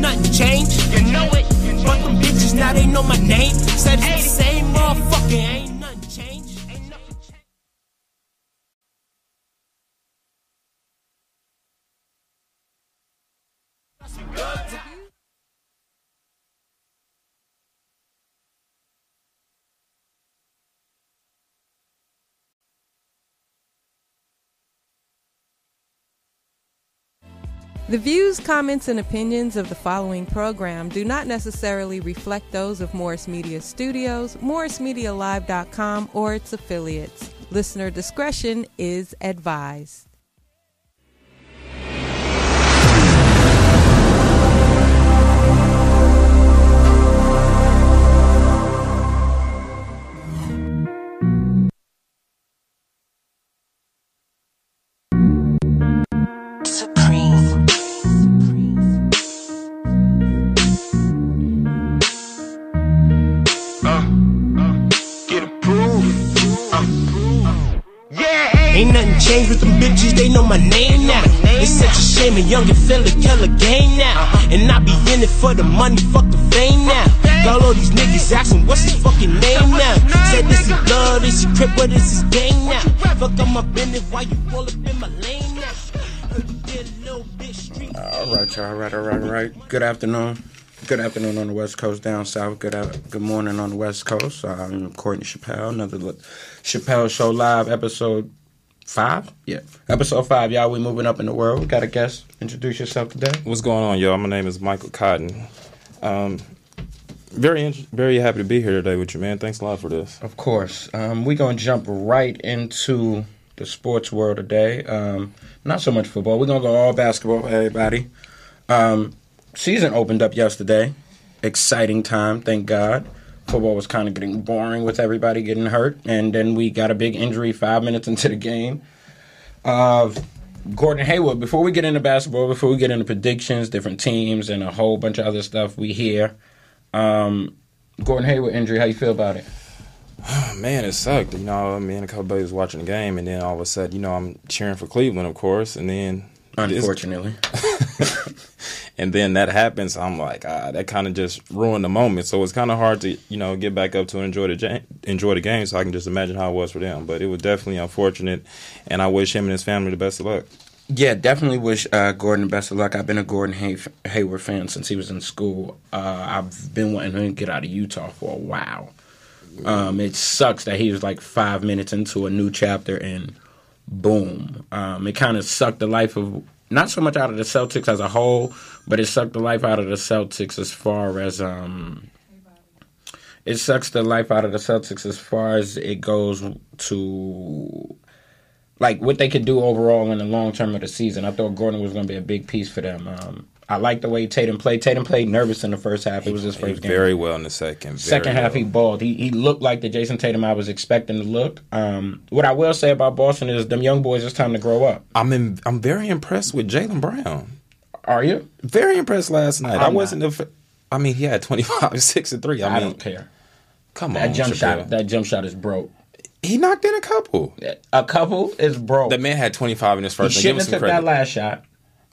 nothing changed. You know it. But them bitches now they know my name. Said it's the same motherfucker, ain't nothing changed. Ain't nothing changed. The views, comments, and opinions of the following program do not necessarily reflect those of Morris Media Studios, MorrisMediaLive.com, or its affiliates. Listener discretion is advised. Ain't nothing changed with them bitches, they know my name now. It's such a shame a youngin' fella kill a game now. And I be in it for the money, fuck the fame now. Got all these niggas asking what's his fucking name now. Said this is blood, this is crip, what is his game now? Fuck I'm up in it while you all up in my lane now. Alright, y'all, alright. Good afternoon. Good afternoon on the West Coast, down south. Good morning on the West Coast. I'm Courtney Chappelle, another Chappelle Show Live, episode 5? Yeah. Episode 5, y'all. We moving up in the world. We got a guest. Introduce yourself today. What's going on, y'all? My name is Michael Cotton. Very happy to be here today with you, man. Thanks a lot for this. Of course. We're going to jump right into the sports world today. Not so much football. We're going to go all basketball, everybody. Season opened up yesterday. Exciting time, thank God. Football was kind of getting boring with everybody getting hurt. And then we got a big injury 5 minutes into the game. Gordon Hayward, before we get into basketball, before we get into predictions, different teams, and a whole bunch of other stuff we hear, Gordon Hayward injury, how you feel about it? Man, it sucked. Me and a couple buddies was watching the game, and then all of a sudden, I'm cheering for Cleveland, of course, and then... Unfortunately. And then that happens, I'm like, that kind of just ruined the moment. So it's kind of hard to, get back up to enjoy the game. So I can just imagine how it was for them. But it was definitely unfortunate, and I wish him and his family the best of luck. Yeah, definitely wish Gordon the best of luck. I've been a Gordon Hayward fan since he was in school. I've been wanting him to get out of Utah for a while. It sucks that he was like 5 minutes into a new chapter and boom. It kind of sucked the life of, not so much out of the Celtics as a whole, but it sucked the life out of the Celtics as far as it goes to like what they could do overall in the long term of the season. I thought Gordon was going to be a big piece for them. I like the way Tatum played. Tatum played nervous in the first half. It was his first game. Very well in the second. Second half, he balled. He looked like the Jason Tatum I was expecting to look. What I will say about Boston is them young boys, it's time to grow up. I'm very impressed with Jaylen Brown. Are you? Very impressed last night. He had 25, 6, and 3. I don't care. Come on, Chappelle. That jump shot is broke. He knocked in a couple. A couple is broke. The man had 25 in his first. He shouldn't have took that last shot.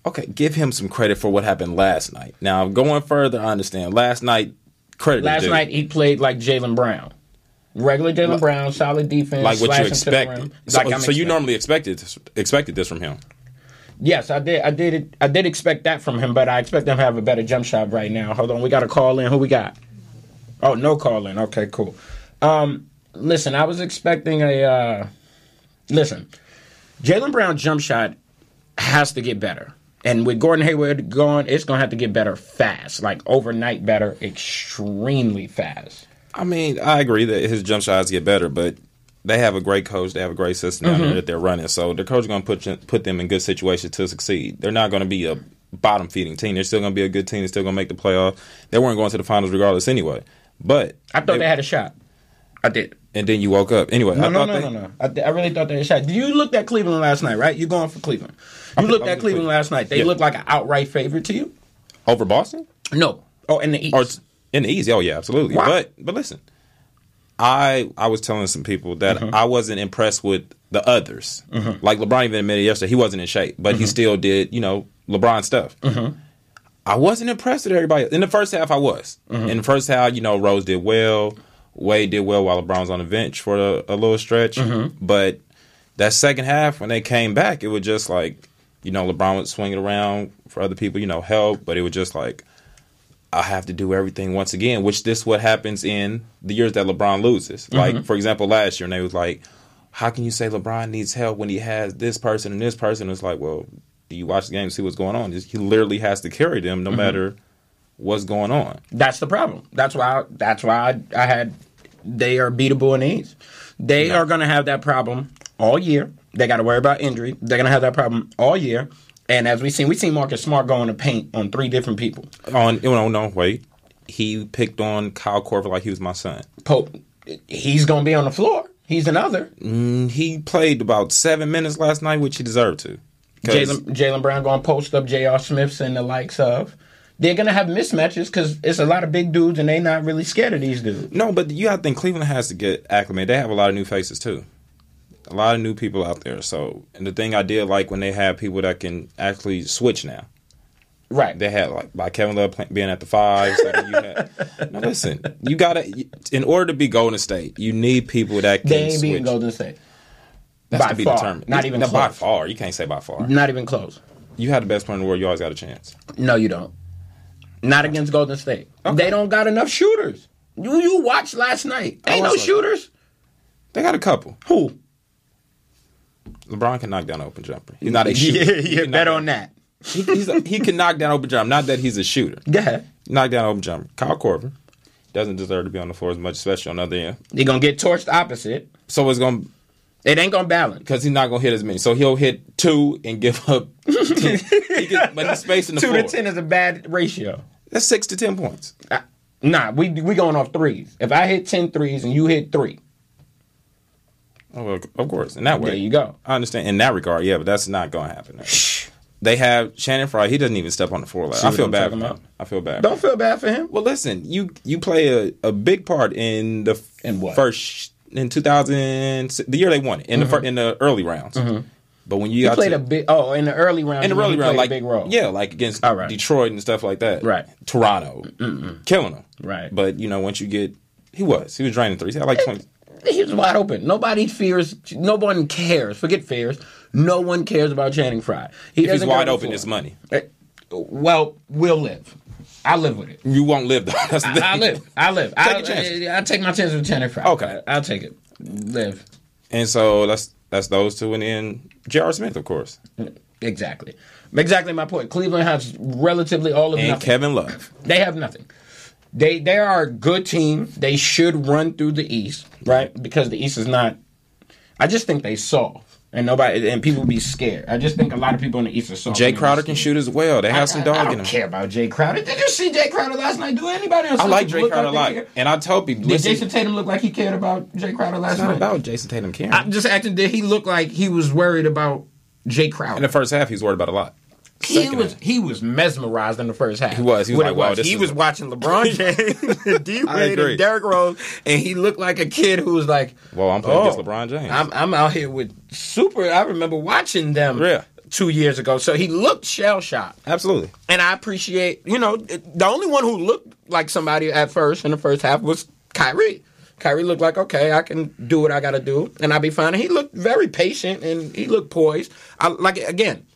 Okay, give him some credit for what happened last night. Now, going further, I understand. Last night, Last night, he played like Jaylen Brown. Regular Jaylen Brown, solid defense. Like what you expected. So you normally expected this from him? Yes, I did expect that from him, but I expect him to have a better jump shot right now. Hold on, we got a call in. Who we got? Oh, no call in. Okay, cool. Listen, I was expecting Jaylen Brown's jump shot has to get better. And with Gordon Hayward gone, it's going to have to get better fast. Like overnight better, extremely fast. I agree that his jump shots get better, but they have a great coach. They have a great system down there that they're running. So the coach is going to put them in good situations to succeed. They're not going to be a bottom-feeding team. They're still going to be a good team. They're still going to make the playoff. They weren't going to the finals regardless anyway. But I thought they had a shot. I did. And then you woke up. Anyway, No. I really thought they had a shot. You looked at Cleveland last night, right? You're going for Cleveland. You looked at Cleveland last night. They looked like an outright favorite to you? Over Boston? No. Oh, in the East. Or in the East. Oh, yeah, absolutely. Wow. But listen, I was telling some people that I wasn't impressed with the others. Like LeBron even admitted yesterday he wasn't in shape, but he still did, LeBron stuff. I wasn't impressed with everybody. In the first half, I was. In the first half, Rose did well. Wade did well while LeBron was on the bench for a little stretch. But that second half, when they came back, it was just like, LeBron would swing it around for other people, help. But it was just like, I have to do everything once again, which this what happens in the years that LeBron loses. Like, for example, last year, and they was like, how can you say LeBron needs help when he has this person and this person? It's like, well, do you watch the game and see what's going on? He literally has to carry them no matter what's going on. That's the problem. That's why I had they are beatable in the East. They are going to have that problem all year. They got to worry about injury. They're going to have that problem all year. And as we seen Marcus Smart go in the paint on 3 different people. Wait. He picked on Kyle Korver like he was my son. Pope, he's going to be on the floor. He's another. He played about 7 minutes last night, which he deserved to. Jaylen Brown going to post up J.R. Smiths and the likes of. They're going to have mismatches because it's a lot of big dudes and they're not really scared of these dudes. No, but you have to think Cleveland has to get acclimated. They have a lot of new faces, too. A lot of new people out there. So, and the thing I did like when they have people that can actually switch now. Right. They had like Kevin Love being at the 5. So now listen, you got to, in order to be Golden State, you need people that can They ain't switch. beating Golden State. That's by to be far. determined. Not even close. By far. You can't say by far. Not even close. You have the best player in the world. You always got a chance. No, you don't. Not against Golden State. Okay. They don't got enough shooters. You watched last night. Ain't no shooters. They got a couple. Who? LeBron can knock down an open jumper. He's not a shooter. Yeah, bet on that. He can knock down an open jumper. Not that he's a shooter. Go ahead. Knock down an open jumper. Kyle Korver doesn't deserve to be on the floor as much, especially on the other end. He's going to get torched opposite. So it ain't going to balance. Because he's not going to hit as many. So he'll hit 2 and give up 10. But he's spacing the 2 floor. 2 to 10 is a bad ratio. That's 6 to 10 points. Nah, we going off threes. If I hit 10 threes and you hit 3. Oh, well, of course. In that way. There you go. I understand. In that regard, yeah, but that's not going to happen. They have Shannon Fry. He doesn't even step on the floor. I feel bad for him. I feel bad. Don't feel bad for him. Well, listen, you play a big part in the first in 2000, the year they won it in the early rounds. But when you played in the early round. In the early round, like a big role. Yeah, like against Detroit and stuff like that. Right. Toronto, killing them. Right. But once you get, he was draining threes. He had like 20. He was wide open. Nobody fears. No one cares. Forget fears. No one cares about Channing Frye. If he's wide open, it's money. Well, we'll live. I live with it. You won't live though. That's the thing. I live. Take a chance. I take my chances with Channing Frye. Okay, I'll take it. Live. And so that's those two, and then J.R. Smith, of course. Exactly my point. Cleveland has relatively all of and nothing. Kevin Love. They have nothing. They are a good team. They should run through the East, right? Because the East is not. I just think they soft, and people be scared. I just think a lot of people in the East are soft. Jay Crowder can shoot as well. They have some dog in them. I don't care about Jay Crowder. Did you see Jay Crowder last night? Do anybody else? I like Jay Crowder a lot, and I tell people. Did Jason Tatum look like he cared about Jay Crowder last night? It's not about Jason Tatum caring. I'm just acting. Did he look like he was worried about Jay Crowder? In the first half, he was worried about a lot. He was mesmerized in the first half. He was like, wow, he was watching LeBron James, D Wade, and Derrick Rose, and he looked like a kid who was like, well, I'm playing against LeBron James. I'm out here with I remember watching them 2 years ago. So he looked shell-shocked. Absolutely. And I appreciate, the only one who looked like somebody at first in the first half was Kyrie. Kyrie looked like, okay, I can do what I got to do, and I'll be fine. And he looked very patient, and he looked poised. Again,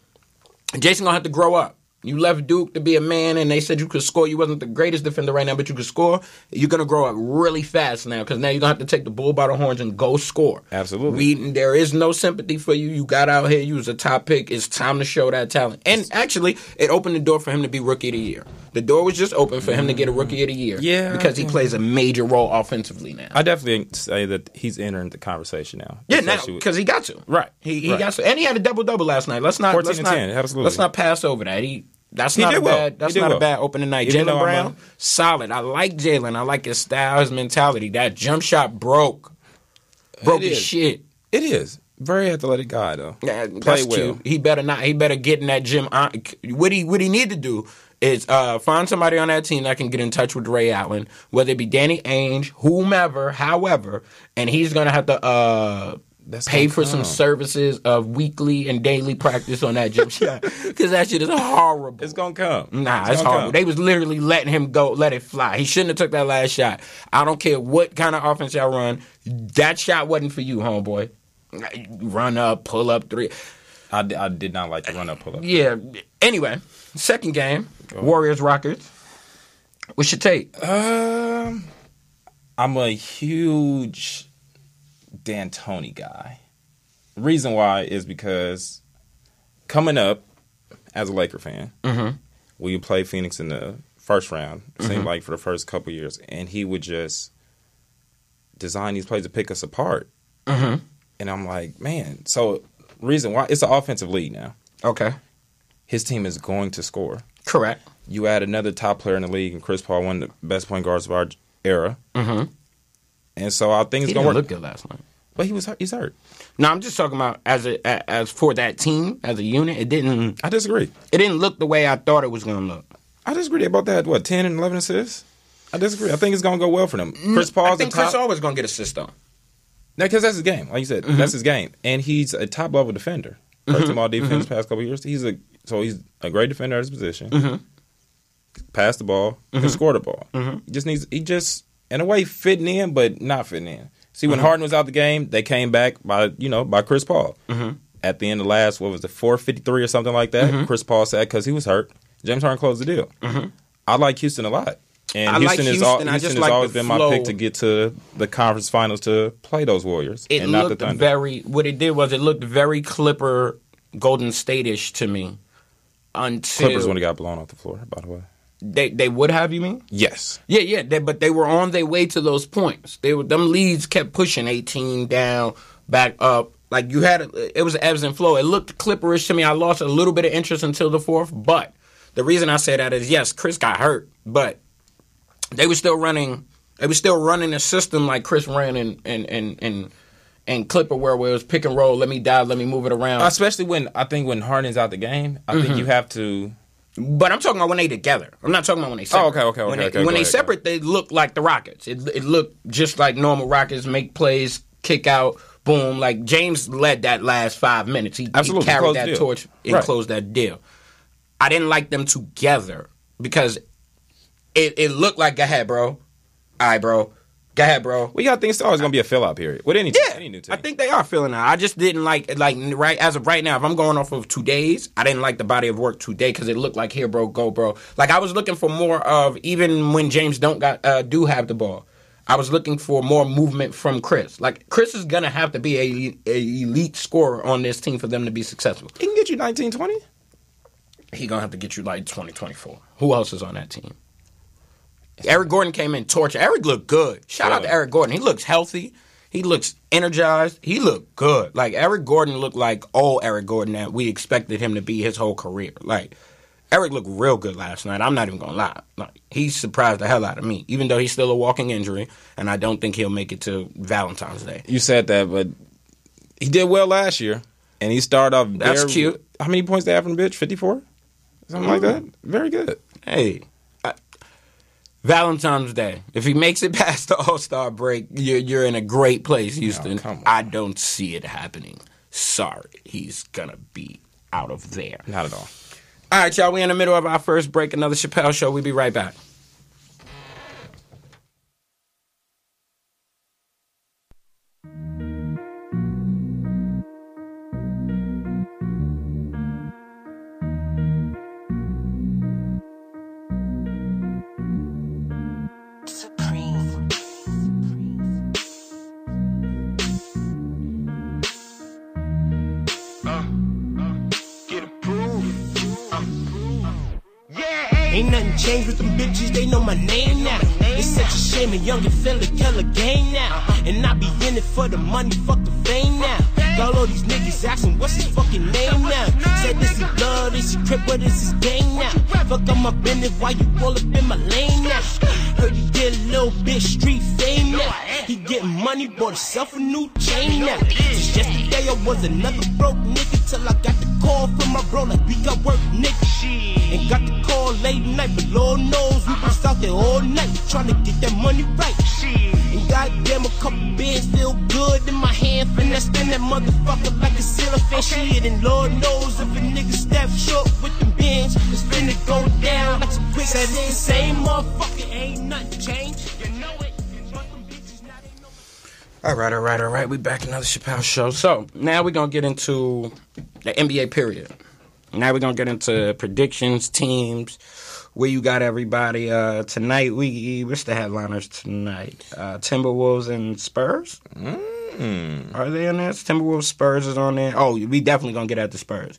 Jason gonna have to grow up. You left Duke to be a man, and they said you could score. You wasn't the greatest defender right now, but you could score. You're going to grow up really fast now, because now you're going to have to take the bull by the horns and go score. Absolutely. There is no sympathy for you. You got out here. You was a top pick. It's time to show that talent. And actually, it opened the door for him to be Rookie of the Year. The door was just open for him to get a Rookie of the Year. Yeah. Because he plays a major role offensively now. I definitely say that he's entering the conversation now. Yeah, now, because he got to. Right. He got to. And he had a double-double last night. 14 and 10, absolutely. Let's not pass over that. That's not a bad opening night. Jaylen Brown, solid. I like Jaylen. I like his style, his mentality. That jump shot broke his shit. It is. Very athletic guy, though. Yeah, play well. Cute. He better get in that gym. What he need to do is find somebody on that team that can get in touch with Ray Allen, whether it be Danny Ainge, whomever, however, and he's gonna have to pay for some services of weekly and daily practice on that jump shot because that shit is horrible. It's gonna come. Nah, it's horrible. They was literally letting him go, let it fly. He shouldn't have took that last shot. I don't care what kind of offense y'all run. That shot wasn't for you, homeboy. Run up, pull up three. I did not like the run up, pull up. Yeah. Anyway, second game, Warriors Rockets. What's your take? I'm a huge D'Antoni guy. The reason why is because coming up as a Laker fan, we played Phoenix in the first round, seemed like for the first couple years, and he would just design these plays to pick us apart. And I'm like, man, so reason why, it's an offensive league now. Okay. His team is going to score. Correct. You add another top player in the league, and Chris Paul, one of the best point guards of our era. And so I think it's going to work. He didn't look good last night. But he's hurt. No, I'm just talking about as for that team, as a unit, it didn't... I disagree. It didn't look the way I thought it was going to look. I disagree. About that, 10 and 11 assists? I disagree. I think it's going to go well for them. Chris Paul's I think Chris Paul was going to get assists, though. No, because that's his game. Like you said, that's his game. And he's a top-level defender. First team all defense the past couple of years. He's a great defender at his position. Pass the ball, can score the ball. He just in a way fitting in, but not fitting in. See, when Harden was out the game, they came back by Chris Paul. At the end of last, 4:53 or something like that. Chris Paul said because he was hurt. James Harden closed the deal. I like Houston a lot. And Houston has always been my pick to get to the conference finals to play those Warriors and not the Thunder. What it did was it looked very Clipper Golden State-ish to me. Until Clippers when they got blown off the floor, by the way. They would have, you mean? Yes. Yeah, but they were on their way to those points. Them leads kept pushing 18 down, back up. Like it was ebbs and flow. It looked Clipperish to me. I lost a little bit of interest until the fourth, but the reason I say that is yes, Chris got hurt, but they were still running. They were still running a system like Chris ran in Clipper where it was pick and roll. Let me dive. Let me move it around. Especially when Harden's out the game, I think you have to. But I'm talking about when they together. I'm not talking about when they separate. Oh, okay. When they separate, they look like the Rockets. It looked just like normal Rockets, make plays, kick out, boom. Like James led that last 5 minutes. He carried that torch and closed that deal. I didn't like them together because it looked like, go ahead, bro. All right, bro. Go ahead, bro. We got things always going to be a fill-out period with any team. Any new team. I think they are filling out. I just didn't like right as of right now. If I'm going off of 2 days, I didn't like the body of work today because it looked like here, bro, go, bro. Like I was looking for more of even when James do have the ball. I was looking for more movement from Chris. Like Chris is gonna have to be a elite scorer on this team for them to be successful. He can get you 19, 20. He gonna have to get you like 20, 24. Who else is on that team? Eric Gordon came in torture. Eric looked good. Shout out to Eric Gordon. He looks healthy. He looks energized. He looked good. Like, Eric Gordon looked like old Eric Gordon that we expected him to be his whole career. Like, Eric looked real good last night. I'm not even going to lie. Like, he surprised the hell out of me, even though he's still a walking injury, and I don't think he'll make it to Valentine's Day. You said that, but he did well last year, and he started off That's cute. How many points they have from the bench? 54? Something like that? Very good. Hey. Valentine's Day. If he makes it past the All-Star break, you're in a great place, Houston. No, I don't see it happening. Sorry. He's going to be out of there. Not at all. All right, y'all. We're in the middle of our first break. Another Chappelle Show. We'll be right back. Ain't nothing changed with them bitches, they know my name now. It's such a shame a youngin' fella kill a game now. And I be in it for the money, fuck the fame now. Got all these niggas asking what's his fucking name now. Said this is blood, this is crip, what is his game now? Fuck up my business, why you all up in my lane now? Heard you get a little bit street fame now. He getting money, bought himself a new chain now. Just yesterday I was another broke nigga till I got the call from my bro like we got work nigga. And got the call late night, but Lord knows we was out there all night trying to get that money right. And and goddamn a couple bins feel good in my hand. Finna spin that motherfucker like a ceiling fan. Shit, and Lord knows if a nigga step short with the bins, it's finna go down like some quick. Said it's the same motherfucker, ain't nothing changed. You know it. But them bitches now they know. All right. We back another Chappelle show. So now we're gonna get into the NBA period. Now we're gonna get into predictions, teams, where you got everybody. Tonight what's the headliners tonight? Timberwolves and Spurs. Are they in there? Timberwolves, Spurs is on there. Oh, we definitely gonna get at the Spurs.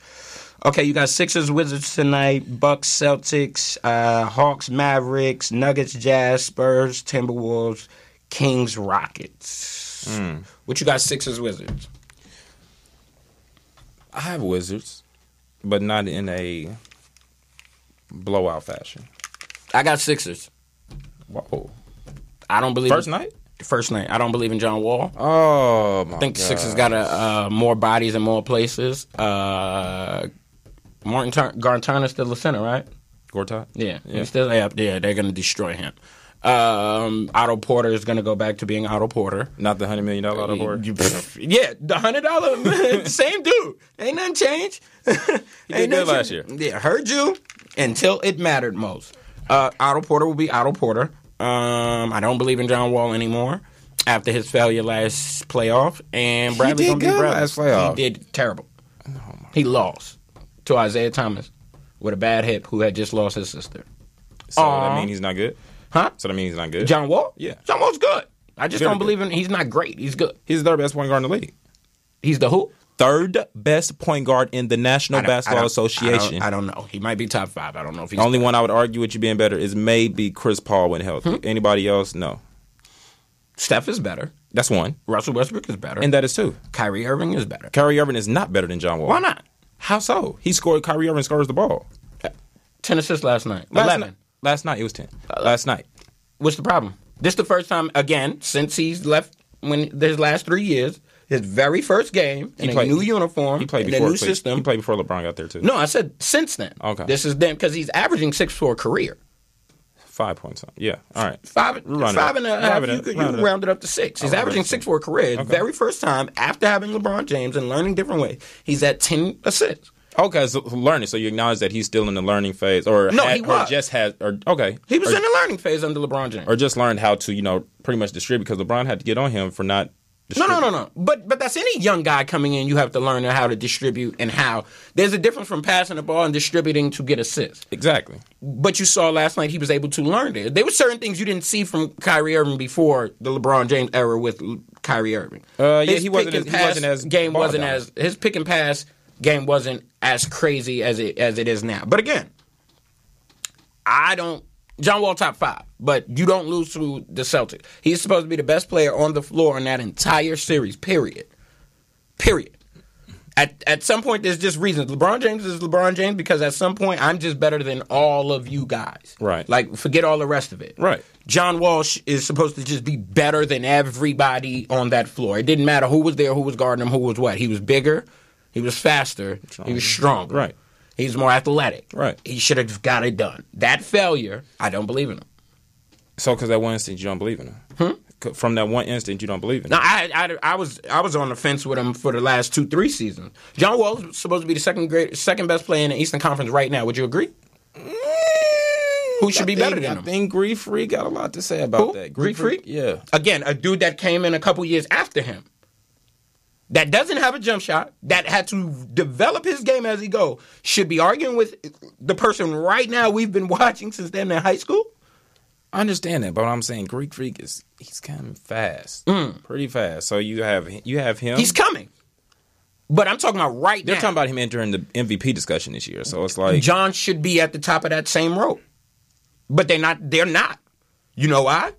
Okay, you got Sixers, Wizards tonight. Bucks, Celtics, Hawks, Mavericks, Nuggets, Jazz, Spurs, Timberwolves, Kings, Rockets. What you got? Sixers, Wizards. I have Wizards, but not in a blowout fashion. I got Sixers. Whoa. I don't believe First night. I don't believe in John Wall. Oh my! I think the Sixers got more bodies in more places. Martin Garantana's still the center, right? Gortat? Yeah. He's still they're going to destroy him. Otto Porter is going to go back to being Otto Porter. Not the $100 million Otto Porter? Yeah, the $100, same dude. Ain't nothing changed. He did good last year. Yeah, heard you until it mattered most. Otto Porter will be Otto Porter. I don't believe in John Wall anymore after his failure last playoff. And Bradley's going to be Bradley. Last playoff. He did terrible. He lost to Isaiah Thomas with a bad hip who had just lost his sister. So that means he's not good? Huh? So that means he's not good? John Wall? Yeah. John Wall's good. I just Very don't believe in. He's not great. He's good. He's the third best point guard in the league. He's the who? Third best point guard in the National Basketball Association. I don't know. He might be top 5. I don't know if he's Only one I would argue with you being better is maybe Chris Paul when healthy. Anybody else? No. Steph is better. That's one. Russell Westbrook is better. And that is two. Kyrie Irving is better. Kyrie Irving is not better than John Wall. Why not? How so? Kyrie Irving scores the ball. 10 assists last night. 11. Last night it was 10. Last night. What's the problem? This is the first time, again, since he's left his last 3 years, his very first game in a new uniform, he played in before, a new system. He played before LeBron got there, too. No, I said since then. Okay. This is then, because he's averaging 6 for a career. 5 points. Yeah, all right. Five and a half. You can round it up to 6. He's averaging 6 for a career. Okay. Very first time after having LeBron James and learning different ways, he's at 10 assists. Okay, so learning. So you acknowledge that he's still in the learning phase, or no, he was. Or just has, or okay, he was in the learning phase under LeBron James, or just learned how to, pretty much distribute because LeBron had to get on him for not. No. But that's any young guy coming in. You have to learn how to distribute and how. There's a difference from passing the ball and distributing to get assists. Exactly. But you saw last night he was able to learn it. There were certain things you didn't see from Kyrie Irving before the LeBron James era with Kyrie Irving. He wasn't as game wasn't as his pick and pass game wasn't as crazy as it is now. But again, John Wall top 5, but you don't lose to the Celtics. He's supposed to be the best player on the floor in that entire series, period. At some point, there's just reasons. LeBron James is LeBron James because at some point, I'm just better than all of you guys. Right. Like, forget all the rest of it. Right. John Wall is supposed to just be better than everybody on that floor. It didn't matter who was there, who was guarding him, who was what. He was bigger. He was faster. He was stronger. Right. He's more athletic. Right. He should have got it done. That failure, I don't believe in him. So, because that one instant, you don't believe in him? From that one instant, you don't believe in him? No, I was on the fence with him for the last 2-3 seasons. John Wall is supposed to be the second best player in the Eastern Conference right now. Would you agree? Who should be better than him? I think Greek Freak got a lot to say about that. Greek Freak? Yeah. Again, a dude that came in a couple years after him. That doesn't have a jump shot, that had to develop his game as he go, should be arguing with the person right now we've been watching since they're in high school? I understand that, but what I'm saying, Greek Freak he's coming fast. Pretty fast. So you have him. He's coming. But I'm talking about right now. They're talking about him entering the MVP discussion this year. So it's like John should be at the top of that same rope. But they're not. You know why?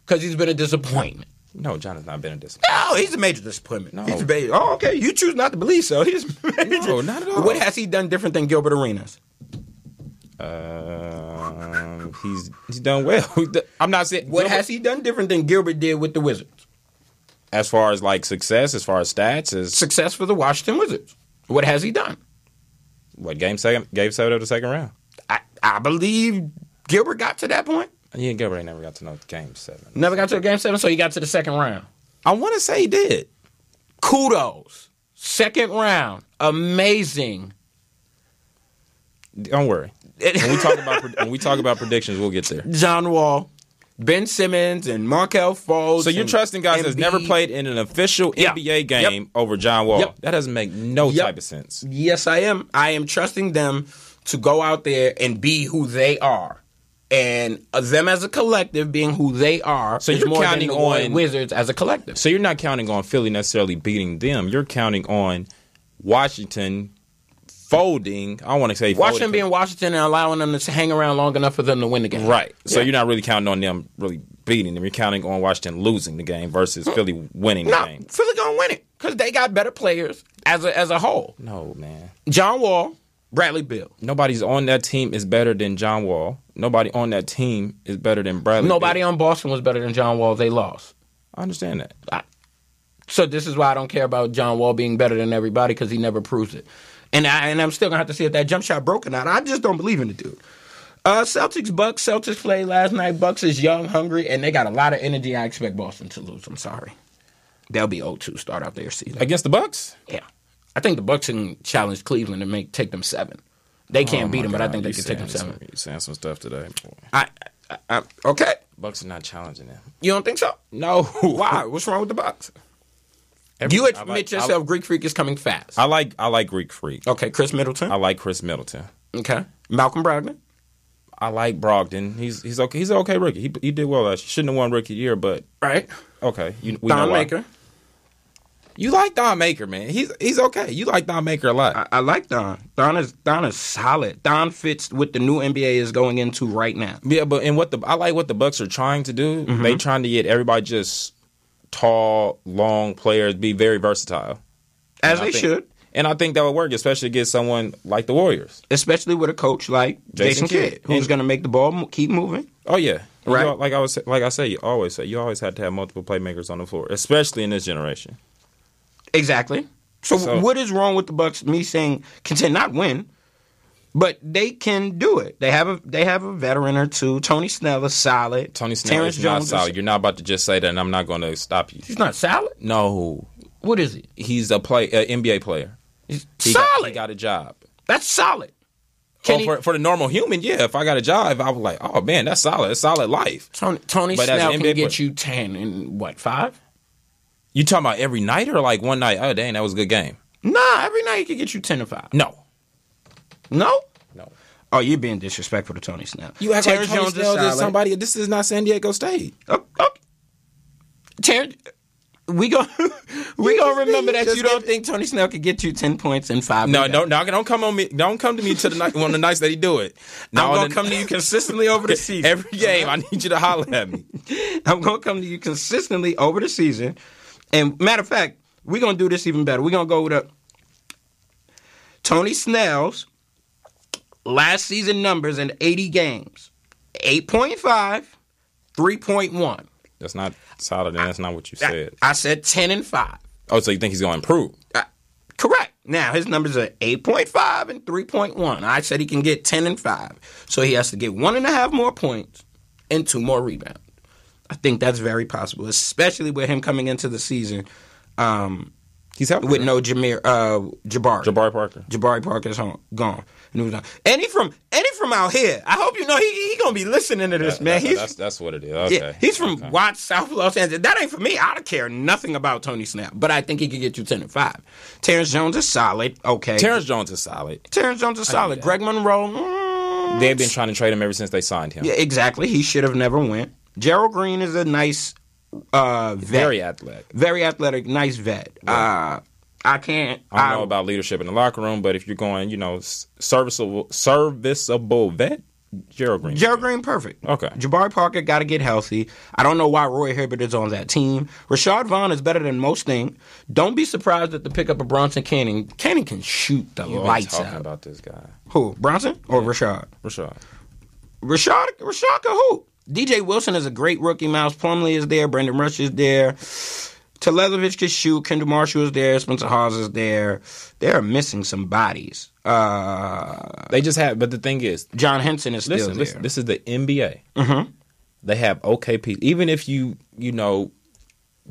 Because he's been a disappointment. No, John has not been a disappointment. No, he's a major disappointment. No. He's oh, okay. You choose not to believe so. No, not at all. What has he done different than Gilbert Arenas? He's done well. I'm not saying what has he done different than Gilbert did with the Wizards? As far as like success, as far as stats, success for the Washington Wizards. What has he done? What game 7 of the second round? I believe Gilbert got to that point. Yeah, Gilbert never got to know Game 7. Never got to a Game 7, so you got to the second round. I want to say he did. Kudos. Second round. Amazing. Don't worry. When we talk about predictions, we'll get there. John Wall, Ben Simmons, and Markelle Fultz. So you're trusting guys that's never played in an official NBA game over John Wall. Yep. That doesn't make no type of sense. Yes, I am. I am trusting them to go out there and be who they are. And them as a collective being who they are so is you're more counting than the on Wizards as a collective. So you're not counting on Philly necessarily beating them. You're counting on Washington folding. I want to say Washington being Washington and allowing them to hang around long enough for them to win the game. Right. So you're not really counting on them really beating them. You're counting on Washington losing the game versus Philly winning the game. Philly going to win it because they got better players as a whole. No, man. John Wall, Bradley Beal. Nobody's on that team is better than John Wall. Nobody on that team is better than Bradley Nobody Beal. on Boston was better than John Wall. They lost. I understand that. So this is why I don't care about John Wall being better than everybody because he never proves it. And I'm still going to have to see if that jump shot broken out. I just don't believe in the dude. Celtics, Bucks. Celtics played last night. Bucks is young, hungry, and they got a lot of energy. I expect Boston to lose. I'm sorry. They'll be 0-2 start out their season. Against the Bucks? Yeah. I think the Bucks can challenge Cleveland and take them 7. They can't beat them, but I think they can take them 7. You're saying some stuff today. Okay. Bucks are not challenging them. You don't think so? No. Why? What's wrong with the Bucks? You admit yourself Greek Freak is coming fast. I like Greek Freak. Okay, Chris Middleton. I like Chris Middleton. Okay. Malcolm Brogdon. I like Brogdon. He's okay. He's an okay rookie. He did well last year. Shouldn't have won Rookie of the Year, but right. Okay. Don Maker. You like Don Maker, man. He's okay. You like Don Maker a lot. I like Don. Don is solid. Don fits what the new NBA is going into right now. Yeah, but I like what the Bucks are trying to do. Mm-hmm. They trying to get everybody just tall, long players, be very versatile. As they should. And I think that would work, especially against someone like the Warriors. Especially with a coach like Jason Kidd, who's going to make the ball keep moving. Oh, yeah. Right. You know, like I say, you always have to have multiple playmakers on the floor, especially in this generation. Exactly. So what is wrong with the Bucks? Me saying contend, not win, but they can do it. They have a veteran or two. Tony Snell is solid. Tony Snell Terrence is Jones not solid. You're not about to just say that, and I'm not going to stop you. He's not solid? No. What is he? He's an NBA player. He's solid. He got a job. That's solid. For the normal human, yeah. If I got a job, I was like, oh man, that's solid. It's solid life. Tony Snell can get you 10 in 5? You talking about every night or like one night? Oh, dang, that was a good game. Nah, every night he can get you 10 to 5. No. Oh, you're being disrespectful to Tony Snell. You act like Tony Snell is somebody. This is not San Diego State. Terrence, we gonna remember that you don't think Tony Snell could get you 10 points in 5. No, don't come on me. Don't come to me to the night one of the nights that he do it. No, I'm gonna come to you consistently over the season. Every game, I need you to holler at me. I'm gonna come to you consistently over the season. And matter of fact, we're going to do this even better. We're going to go with Tony Snell's last season numbers in 80 games. 8.5, 3.1. That's not solid, and that's not what you said. I said 10 and 5. Oh, so you think he's going to improve? Correct. Now, his numbers are 8.5 and 3.1. I said he can get 10 and 5. So he has to get 1.5 more points and 2 more rebounds. I think that's very possible, especially with him coming into the season. He's helping with no Jabari. Jabari Parker. Jabari Parker's gone. And he from out here. I hope you know he gonna be listening to this, man. That's what it is. Okay. Yeah, he's from Watts, South Los Angeles. That ain't for me. I don't care nothing about Tony Snell, but I think he can get you 10 and 5. Terrence Jones is solid. Okay. Terrence Jones is solid. Greg Monroe. They've been trying to trade him ever since they signed him. Yeah, exactly. He should have never went. Gerald Green is a nice vet. Very athletic, nice vet. Yeah. I don't know about leadership in the locker room, but if you're going, serviceable vet, Gerald Green, perfect. Okay. Jabari Parker got to get healthy. I don't know why Roy Hibbert is on that team. Rashad Vaughn is better than most things. Don't be surprised at the pickup of Bronson Canning. Canning can shoot the lights out. Talking about this guy. Who? Bronson or Rashad? Rashad can hoop. DJ Wilson is a great rookie. Miles Plumlee is there. Brendan Rush is there. Teletovic can shoot. Kendall Marshall is there. Spencer Hawes is there. They're missing some bodies. They just have, but the thing is, John Henson is still there. This is the NBA. Mm-hmm. They have okay pieces. Even if you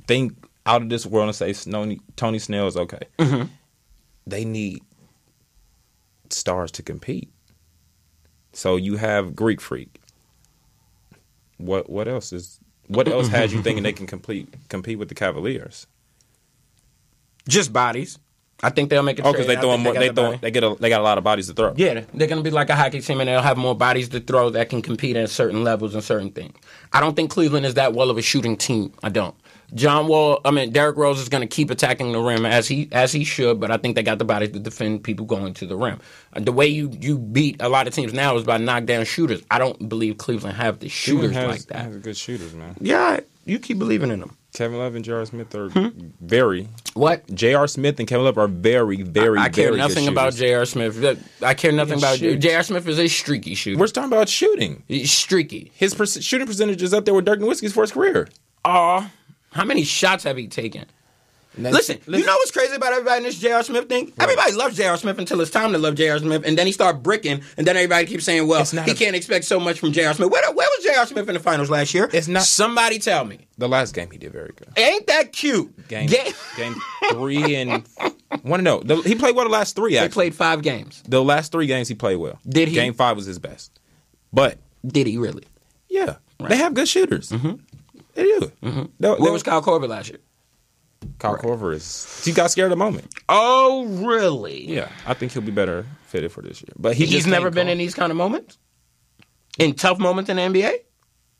think out of this world and say Tony Snell is okay, they need stars to compete. So you have Greek Freak. What else has you thinking they can compete with the Cavaliers? Just bodies. I think they'll make it. Oh, because they throw more. They got a lot of bodies to throw. Yeah, they're going to be like a hockey team, and they'll have more bodies to throw that can compete at certain levels and certain things. I don't think Cleveland is that well of a shooting team. I don't. Derrick Rose is going to keep attacking the rim as he should, but I think they got the bodies to defend people going to the rim. The way you beat a lot of teams now is by knockdown shooters. I don't believe Cleveland have the shooters like that. Has good shooters, man. Yeah, you keep believing in them. Kevin Love and J.R. Smith are very... What? J.R. Smith and Kevin Love are very, very, I care very nothing good about shooters. J.R. Smith. I care nothing about... J.R. Smith is a streaky shooter. We're talking about shooting. He's streaky. His shooting percentage is up there with Dirk Nowitzki's for his career. How many shots have he taken? Listen, you know what's crazy about everybody in this J.R. Smith thing? Right. Everybody loves J.R. Smith until it's time to love J.R. Smith, and then he start bricking, and then everybody keeps saying, well, he can't expect so much from J.R. Smith. Where was J.R. Smith in the finals last year? It's not. Somebody tell me. The last game he did very good. Ain't that cute? Game 3 and... Want to know. He played well the last 3, actually. They played 5 games. The last 3 games he played well. Did he? Game 5 was his best. But... Did he really? Yeah. Right. They have good shooters. Mm-hmm. They do. Mm-hmm. Where was Kyle Korver last year? Kyle Korver he got scared at the moment. Oh, really? Yeah. I think he'll be better fitted for this year. But he's never been in these kind of moments? In tough moments in the NBA?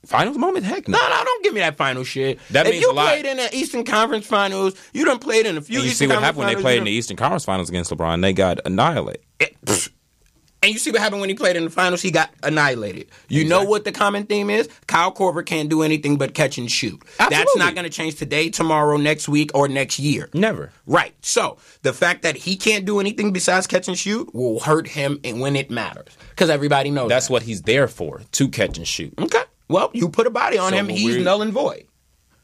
Finals moment? Heck no. No, don't give me that final shit. That means a lot. If you played in the Eastern Conference Finals, you done played in a few Eastern Conference Finals. You see what happened when they played in the Eastern Conference Finals against LeBron? They got annihilated. And you see what happened when he played in the finals? He got annihilated. You know what the common theme is? Kyle Korver can't do anything but catch and shoot. Absolutely. That's not going to change today, tomorrow, next week, or next year. Never. Right. So the fact that he can't do anything besides catch and shoot will hurt him when it matters. Because everybody knows that's what he's there for, to catch and shoot. Okay. Well, you put a body on him, he's null and void.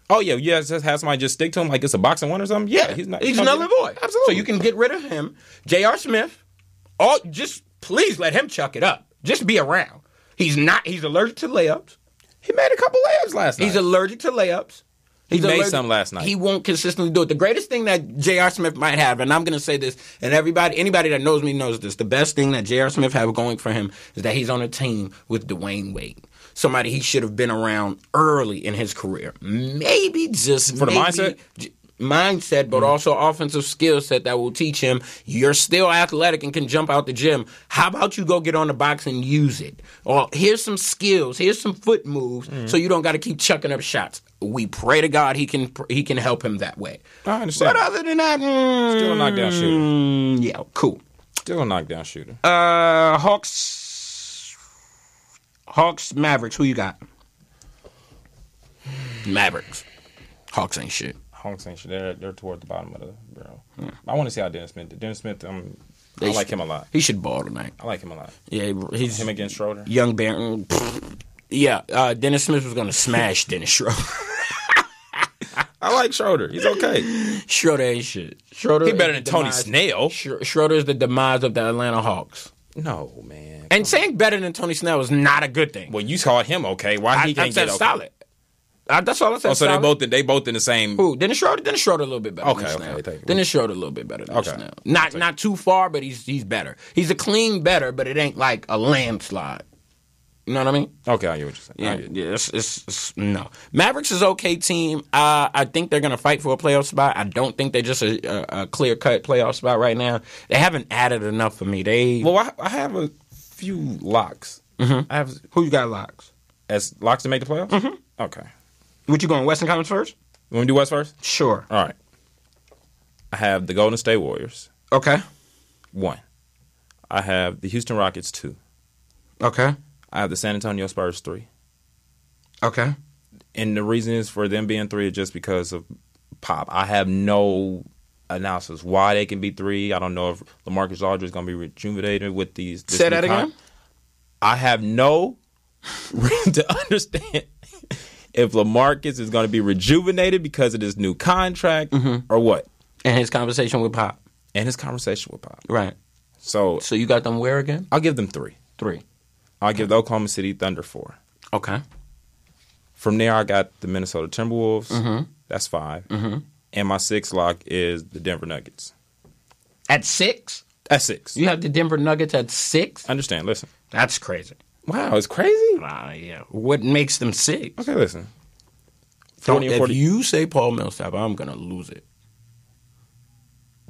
Oh, yeah. Just have somebody just stick to him like it's a boxing one or something? Yeah. He's null and void. Absolutely. So you can get rid of him. J.R. Smith, please let him chuck it up. Just be around. He's allergic to layups. He made a couple layups last night. He's allergic to layups. He made some last night. He won't consistently do it. The greatest thing that J.R. Smith might have, and I'm going to say this, and anybody that knows me knows this, the best thing that J.R. Smith have going for him is that he's on a team with Dwayne Wade. Somebody he should have been around early in his career. Maybe just for the mindset, but also offensive skill set that will teach him you're still athletic and can jump out the gym. How about you go get on the box and use it? Or here's some skills, here's some foot moves, so you don't got to keep chucking up shots. We pray to God he can help him that way. I understand. But other than that, still a knockdown shooter. Yeah, cool. Still a knockdown shooter. Hawks, Mavericks. Who you got? Mavericks. Hawks ain't shit. Hawks ain't shit. They're toward the bottom of the barrel. Yeah. I want to see how Dennis Smith did. Dennis Smith, I like him a lot. He should ball tonight. I like him a lot. Yeah, he's him against Schroeder. Young Baron. Yeah, Dennis Smith was going to smash Dennis Schroeder. I like Schroeder. He's okay. Schroeder ain't shit. Schroeder. He better than Tony Snell. Schroeder is the demise of the Atlanta Hawks. No, man. And saying better than Tony Snell is not a good thing. Well, you called him okay. Why he can't get okay? Solid. That's all I said. Oh, so they both in the same. Who? Dennis Schroeder a little bit better. Okay, than Snell. Okay. Dennis Schroeder a little bit better than Snell. Not too far, but he's better. He's a clean better, but it ain't like a landslide. You know what I mean? Okay, I get what you're saying. Yeah. It's no. Mavericks is okay team. I think they're gonna fight for a playoff spot. I don't think they're just a clear cut playoff spot right now. They haven't added enough for me. Well, I have a few locks. Mm-hmm. Who you got locks? As locks to make the playoffs? Mm-hmm. Okay. What you going, Western Conference first? You want to do West first? Sure. All right. I have the Golden State Warriors. Okay. 1. I have the Houston Rockets 2. Okay. I have the San Antonio Spurs 3. Okay. And the reason is for them being 3 is just because of Pop. I have no analysis why they can be 3. I don't know if LaMarcus Aldridge is going to be rejuvenated with these. Say that again? I have no reason to understand if LaMarcus is going to be rejuvenated because of this new contract or what. And his conversation with Pop. Right. So you got them where again? I'll give them 3. 3. I'll give the Oklahoma City Thunder 4. Okay. From there, I got the Minnesota Timberwolves. That's 5. And my 6th lock is the Denver Nuggets. At 6? At 6. You have the Denver Nuggets at 6? Understand, listen. That's crazy. Wow, it's crazy? Yeah. What makes them 6? Okay, listen. 40 and 40. If you say Paul Millsap, I'm going to lose it.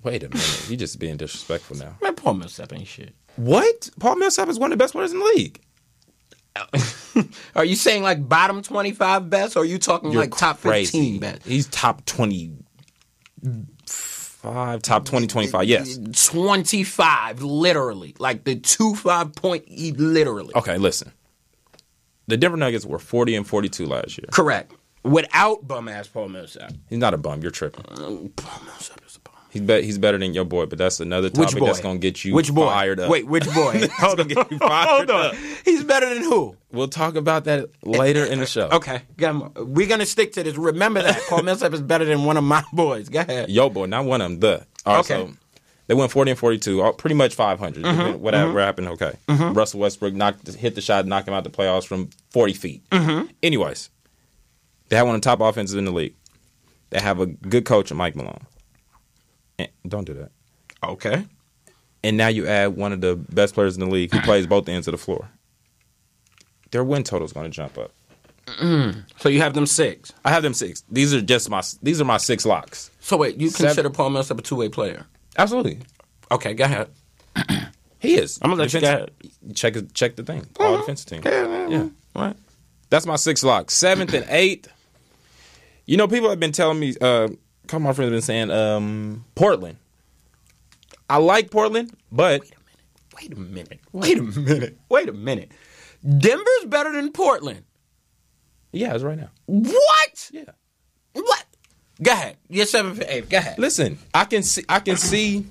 Wait a minute. You just being disrespectful now. Man, Paul Millsap ain't shit. What? Paul Millsap is one of the best players in the league. Are you saying like bottom 25 best, or are you talking You're like top crazy. 15 best? He's top 25, top 20, 25, yes. 25, literally. Like the 2-5 point, literally. Okay, listen. The Denver Nuggets were 40 and 42 last year. Correct. Without bum-ass Paul Millsap. He's not a bum. You're tripping. Paul Millsap is a bum. He's better than your boy, but that's another topic that's going to get you fired up. Wait, which boy? Hold on. He's better than who? We'll talk about that later in the show. Okay. We're going to stick to this. Remember that. Paul Millsap is better than one of my boys. Go ahead. Yo boy, not one of them. All right, okay. So they went 40 and 42, pretty much 500. Whatever happened, okay. Russell Westbrook hit the shot, knocked him out the playoffs from 40 feet. Anyways, they have one of the top offenses in the league. They have a good coach, Mike Malone. And don't do that. Okay. And now you add one of the best players in the league who plays both ends of the floor. Their win total is going to jump up. So you have them 6. I have them 6. These are my 6 locks. So wait, you consider Paul Millsap a two-way player? Absolutely. Okay, go ahead. He is. I'm gonna let you go ahead. Check the thing. All defensive team. Yeah. Right. That's my 6 lock. 7th and 8th. You know, people have been telling me. A couple of my friends have been saying Portland. I like Portland, but Wait a minute. Denver's better than Portland. Yeah, it's right now. What? Yeah. What? Go ahead. You're 7 for 8. Go ahead. Listen, I can see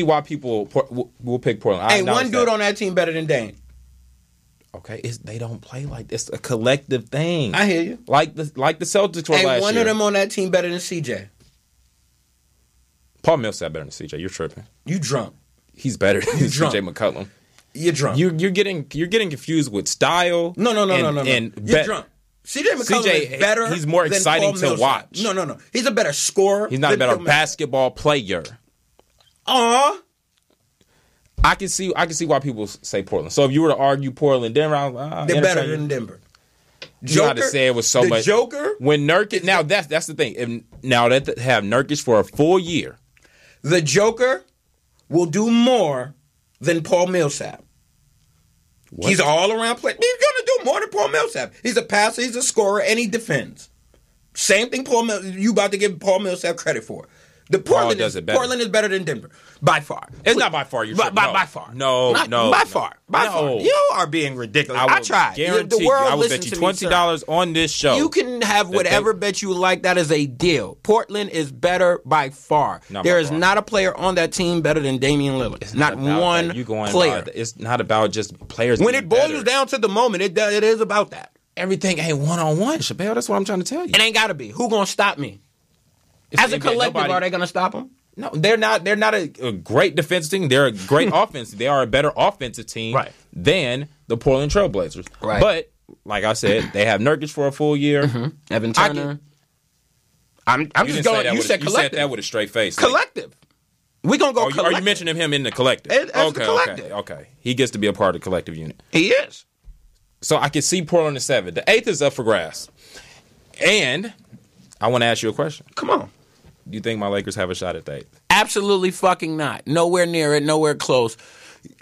why people will pick Portland. Ain't one dude on that team better than Dame. Okay, they don't play like this. It's a collective thing. I hear you. Like the Celtics were last year. Ain't one of them on that team better than CJ. Paul Millsap better than CJ. You're tripping. You drunk. He's better than CJ McCollum. You're drunk. You're getting confused with style. No. And you're drunk. CJ McCollum is better. He's more exciting to watch. No. He's a better scorer. He's not a better basketball player. I can see why people say Portland. So if you were to argue Portland, Denver, they're better than Denver. You had to say it was so much. Joker. When Nurkic, now that's the thing. Now that they have Nurkic for a full year, the Joker will do more than Paul Millsap. What? He's an all-around player. He's going to do more than Paul Millsap. He's a passer, he's a scorer, and he defends. Same thing you about to give Paul Millsap credit for. Portland is better than Denver. By far. It's not by far. By far. No. By far. You are being ridiculous. I tried. Guarantee I will bet you $20 on this show. You can have whatever bet you like. That is a deal. Portland is better by far. There is not a player on that team better than Damian Lillard. It's not one player. It's not about just players. When it boils down to the moment, it is about that. Everything ain't one-on-one, Chappelle. That's what I'm trying to tell you. It ain't got to be. Who going to stop me? As a collective, are they going to stop him? No, they're not. They're not a great defensive team. They're a great offense. They are a better offensive team than the Portland Trailblazers. Right. But like I said, they have Nurkic for a full year. Evan Turner. I'm just going. You said collective. You said that with a straight face. Collective. We're going to go collective. Are you mentioning him in the collective? As the collective. Okay. He gets to be a part of the collective unit. He is. So I can see Portland at 7. The 8th is up for grabs. And I want to ask you a question. Come on. Do you think my Lakers have a shot at the 8th? Absolutely fucking not. Nowhere near it. Nowhere close.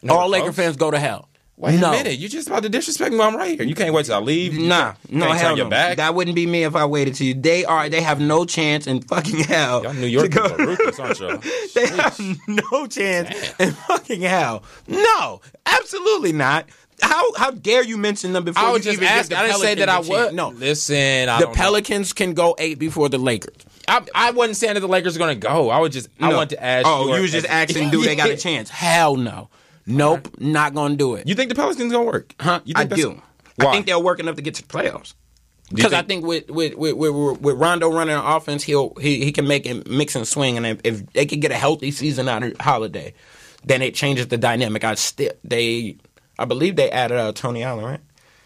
All Laker fans go to hell. Wait a minute. You're just about to disrespect me while I'm right here. You can't wait till I leave. No, hell no. That wouldn't be me if I waited till you. They have no chance in fucking hell. Y'all New York people are ruthless, aren't y'all? They have no chance in fucking hell. No, absolutely not. How dare you mention them before? I was just asking. I didn't say that I would. No, listen. The Pelicans can go 8 before the Lakers. I wasn't saying that the Lakers are going to go. I wanted to ask. Oh, you was just asking, do they got a chance? Hell no. Nope, not going to do it. You think the Pelicans going to work? Huh? I do. Why? I think they'll work enough to get to the playoffs. Because I think with Rondo running an offense, he can make it mix and swing, and if they could get a healthy season out of Holiday, then it changes the dynamic. I believe they added Tony Allen, right?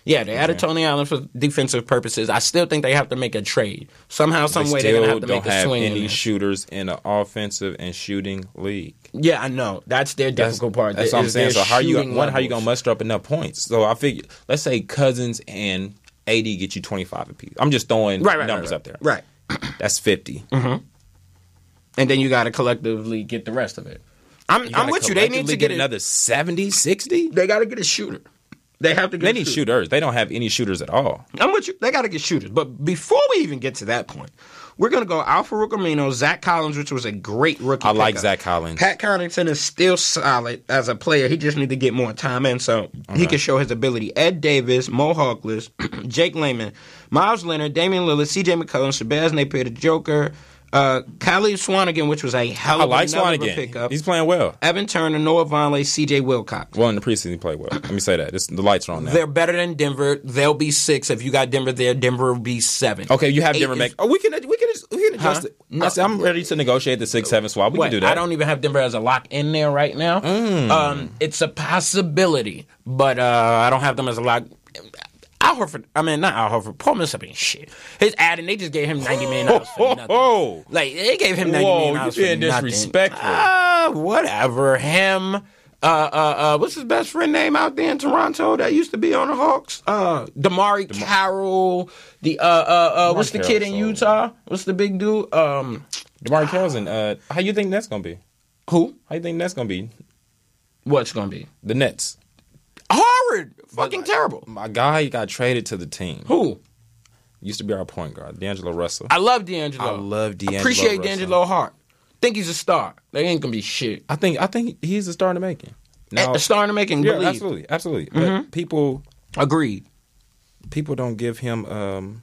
Yeah, they added Tony Allen for defensive purposes. I still think they have to make a trade. Somehow, some way, they're going to have to make a swing. They don't have any shooters in an offensive and shooting league. Yeah, I know. That's their difficult part. That's what I'm saying. So how you going to muster up enough points? So I figure, let's say Cousins and AD get you 25 apiece. I'm just throwing numbers up there. Right. That's 50. Mm-hmm. And then you got to collectively get the rest of it. I'm with you. They need to get another 70, 60? They got to get a shooter. They have to get They need shooters. They don't have any shooters at all. I'm with you. They got to get shooters. But before we even get to that point, we're going to go Al-Farouq Amino, Zach Collins, which was a great rookie I like Zach Collins. Pat Connaughton is still solid as a player. He just needs to get more time in so he can show his ability. Ed Davis, Mo Harkless, Jake Layman, Miles Leonard, Damian Lillard, C.J. McCollum, Shabazz Napier, the Joker, Khalid Swanigan, which was a hell of another pickup. He's playing well. Evan Turner, Noah Vonleh, C.J. Wilcox. Well, in the preseason, he played well. Let me say that. The lights are on now. They're better than Denver. They'll be 6. If you got Denver there, Denver will be 7. Okay, you have Denver make. We can adjust it. No, I'm ready to negotiate the 6-7 swap. We can do that. I don't even have Denver as a lock in there right now. It's a possibility, but I don't have them as a lock. Not Al Horford. Paul Millsap ain't shit. His adding, they just gave him $90 million for nothing. Like, they gave him $90 million for nothing. You're being disrespectful. Whatever. Him. What's his best friend name out there in Toronto that used to be on the Hawks? Damari Carroll. What's the kid in Utah? What's the big dude? Damari Carroll's in. How you think that's gonna be? Who? How you think that's gonna be? What's gonna be? The Nets. Horrid. Fucking terrible. My guy got traded to the team. Who? Used to be our point guard, D'Angelo Russell. I love D'Angelo. I love D'Angelo. Appreciate Russell. D'Angelo hard. Think he's a star. They ain't gonna be shit. I think he's a star in the making. Now, A star in the making. Yeah, believe. absolutely. Mm-hmm. But people agreed. People don't give him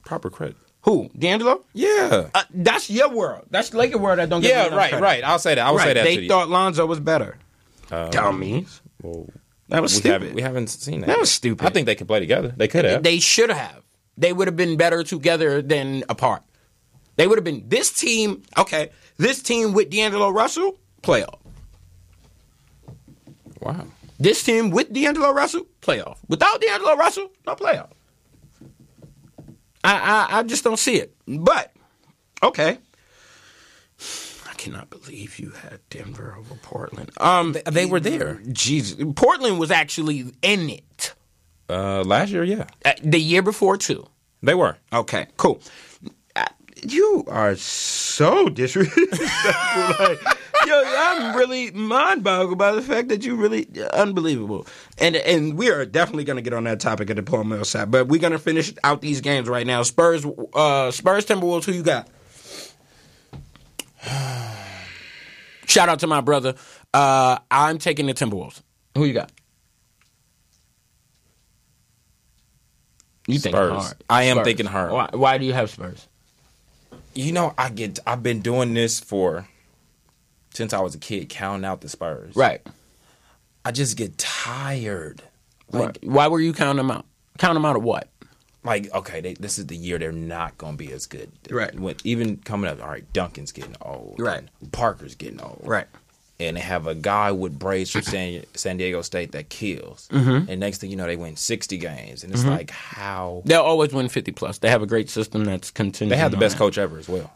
proper credit. Who? D'Angelo? Yeah. That's your world. That's Laker world that don't give him enough credit. Right. I'll say that. I will say that. They thought Lonzo was better. Dummies. Well, that was stupid. We haven't seen that. That was stupid. I think they could play together. They could have. They should have. They would have been better together than apart. They would have been this team. Okay, this team with D'Angelo Russell, playoff. Wow. This team with D'Angelo Russell, playoff. Without D'Angelo Russell, no playoff. I just don't see it. But okay. I cannot believe you had Denver over Portland. They were there. Jesus, Portland was actually in it. Last year, yeah. The year before too. They were. Okay, cool. You are so disrespectful. I'm really mind-boggled by the fact that you really unbelievable. And we are definitely going to get on that topic at the Paul Millsap. But we're going to finish out these games right now. Spurs, Timberwolves. Who you got? Shout out to my brother. I'm taking the Timberwolves. Who you got? You think hard? I am thinking hard. Why do you have Spurs? You know, I've been doing this since I was a kid, counting out the Spurs. Right. I just get tired. Like, why were you counting them out? Count them out of what? Like, okay, this is the year they're not going to be as good. Right. Even coming up, all right, Duncan's getting old. Right. Parker's getting old. Right. And they have a guy with braids from San Diego State that kills. Mm-hmm. And next thing you know, they win 60 games. And it's like, how? They'll always win 50+. They have a great system that's continuing. They have the best coach ever as well.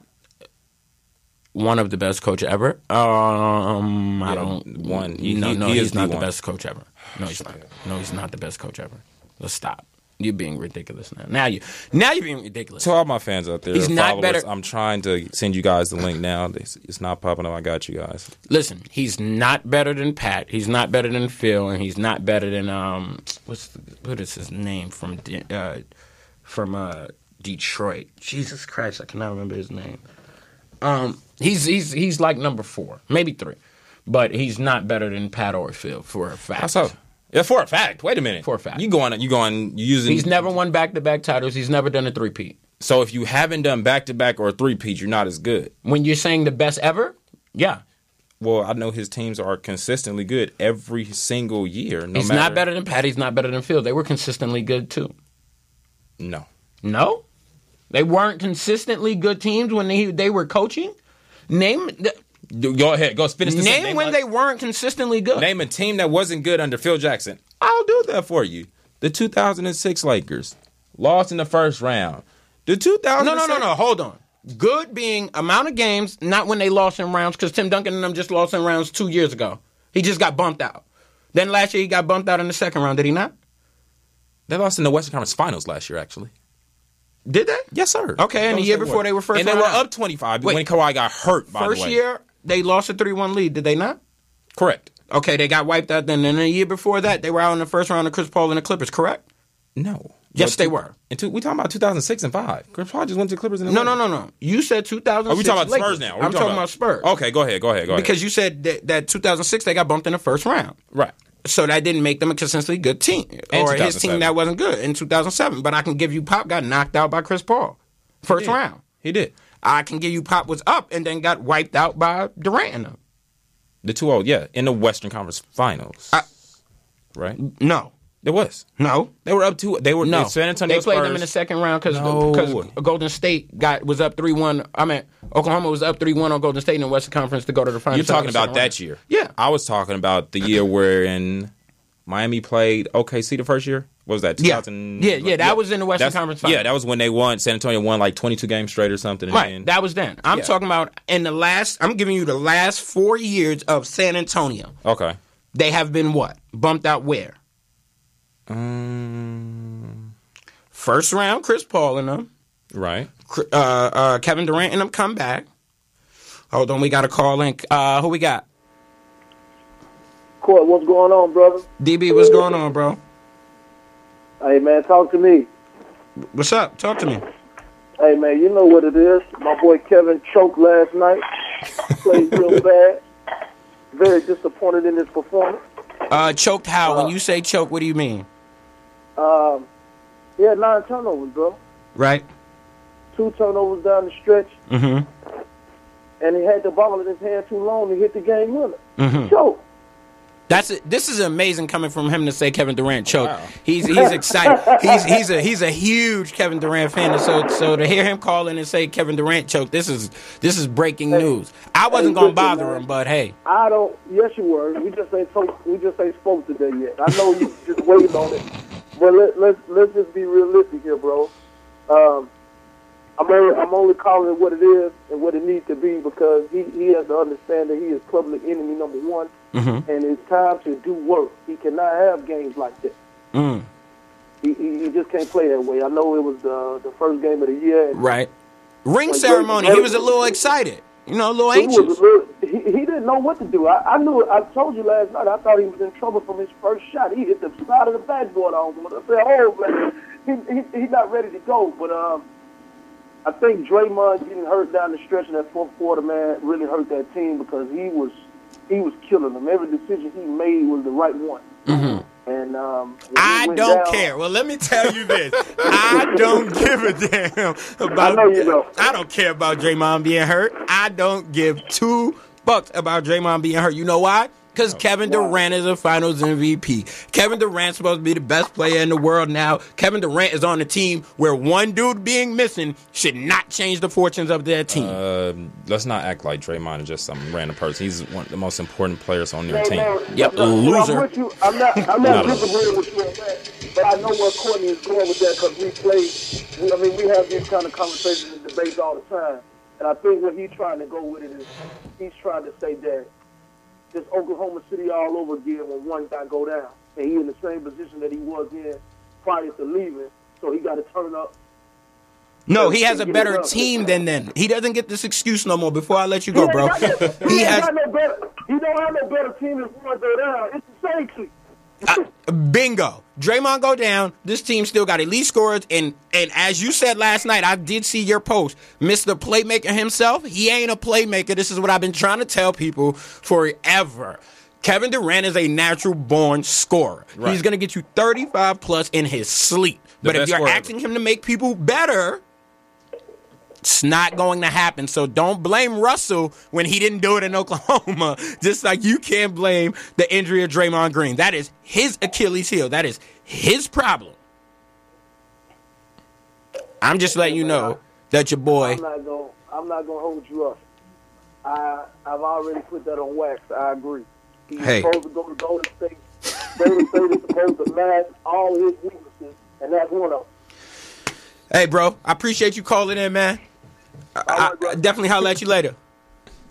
One of the best coach ever. I don't. One. He's not the best coach ever. No, he's not. No, he's not the best coach ever. Let's stop. You're being ridiculous now. Now you're being ridiculous. To all my fans out there, he's not better. I'm trying to send you guys the link now. It's not popping up. I got you guys. Listen, he's not better than Pat. He's not better than Phil, and he's not better than what is his name from Detroit? Jesus Christ, I cannot remember his name. He's like number 4, maybe 3, but he's not better than Pat or Phil for a fact. That's up. Yeah, for a fact. Wait a minute. For a fact. You using. He's never won back-to-back titles. He's never done a three-peat. So if you haven't done back-to-back or a three-peat, you're not as good. When you're saying the best ever, yeah. Well, I know his teams are consistently good every single year. He's not better than Pat. He's not better than Phil. They were consistently good too. No. No? They weren't consistently good teams when they were coaching? Go ahead. Go finish the Name when they weren't consistently good. Name a team that wasn't good under Phil Jackson. I'll do that for you. The 2006 Lakers lost in the first round. The 2006... No. Hold on. Good being amount of games, not when they lost in rounds, because Tim Duncan and them just lost in rounds 2 years ago. He just got bumped out. Then last year he got bumped out in the second round, did he not? They lost in the Western Conference Finals last year, actually. Did they? Yes, sir. Okay, and the year before they were first round. And they were up 25 when Kawhi got hurt, by the way. First year, they lost a 3-1 lead, did they not? Correct. Okay, they got wiped out then. And the year before that, they were out in the first round of Chris Paul and the Clippers, correct? No. Yes, they were. We talking about 2006 and 5. Chris Paul just went to the Clippers. No. You said 2006. Are we talking about Lakers. Spurs now? I'm talking about Spurs. Okay, go ahead. Because you said that 2006 they got bumped in the first round. Right. So that didn't make them a consistently good team. Or his team that wasn't good in 2007. But I can give you Pop got knocked out by Chris Paul. First round. He did. I can give you Pop was up and then got wiped out by Durant and them. The 2-0, yeah, in the Western Conference Finals. Right? No. There was. No. They were up 2. They were no. San Antonio They played Spurs. them in the second round because Golden State was up 3-1. Oklahoma was up 3-1 on Golden State in the Western Conference to go to the finals. You're talking about that year. Yeah. I was talking about the year wherein Miami played OKC the first year. What was that? 2000? Yeah. That was in the Western Conference Finals. Yeah, that was when they won. San Antonio won like 22 games straight or something. Right. That was then. I'm talking about I'm giving you the last 4 years of San Antonio. Okay. They have been what? Bumped out where? First round, Chris Paul and them. Right. Kevin Durant and them come back. Hold on, we got a call in. Who we got? Court, what's going on, brother? DB, what's going on, bro? Hey, man, talk to me. What's up? Talk to me. Hey, man, you know what it is. My boy Kevin choked last night. Played real bad. Very disappointed in his performance. Choked how? When you say choke, what do you mean? He had 9 turnovers, bro. Right. 2 turnovers down the stretch. Mm-hmm. And he had the ball in his hand too long to hit the game winner. Mm-hmm. Choke. This is amazing coming from him to say Kevin Durant choked. Wow. He's excited. He's a huge Kevin Durant fan. And so to hear him call in and say Kevin Durant choked, this is breaking news. I wasn't gonna bother him, but hey. I don't. Yes, you were. We just ain't spoke today yet. I know you just waiting on it, but let's just be realistic here, bro. I'm only calling it what it is and what it needs to be because he has to understand that he is public enemy number one, mm-hmm. and it's time to do work. He cannot have games like that. Mm. He just can't play that way. I know it was the first game of the year. Right. Ring ceremony. He was a little excited. A little anxious. He didn't know what to do. I knew it. I told you last night. I thought he was in trouble from his first shot. He hit the side of the backboard on him. I said, "Oh man, he's not ready to go." But I think Draymond getting hurt down the stretch in that fourth quarter, man, really hurt that team because he was killing them. Every decision he made was the right one. Mm-hmm. And I don't care. Well, let me tell you this: I don't give a damn about. I know you don't. I don't care about Draymond being hurt. I don't give $2 about Draymond being hurt. You know why? Because Kevin Durant is a Finals MVP. Kevin Durant's supposed to be the best player in the world now. Kevin Durant is on a team where one dude being missing should not change the fortunes of their team. Let's not act like Draymond is just some random person. He's one of the most important players on their team. Yep, loser. I'm not disagreeing with you on that, but I know where Courtney is going with that because we have these kind of conversations and debates all the time. And I think what he's trying to go with it is he's trying to say that it's Oklahoma City all over again when one guy go down. And he in the same position that he was in prior to leaving, so he got to turn up. No, he has a better team than them. He doesn't get this excuse no more. Before I let you go, bro. He don't have no better team than one go down. It's the same team. Bingo. Draymond go down. This team still got elite scorers. And as you said last night, I did see your post. Mr. Playmaker himself, he ain't a playmaker. This is what I've been trying to tell people forever. Kevin Durant is a natural-born scorer. Right. He's going to get you 35-plus in his sleep. But if you're asking him to make people better, it's not going to happen. So don't blame Russell when he didn't do it in Oklahoma, just like you can't blame the injury of Draymond Green. That is his Achilles heel. That is his problem. I'm just letting you know that your boy... I'm not gonna hold you up. I've already put that on wax. I agree. He's supposed to go to Golden State. Golden State is supposed to mask all his weaknesses, and that's one of them. Hey, bro, I appreciate you calling in, man. I definitely holler at you later.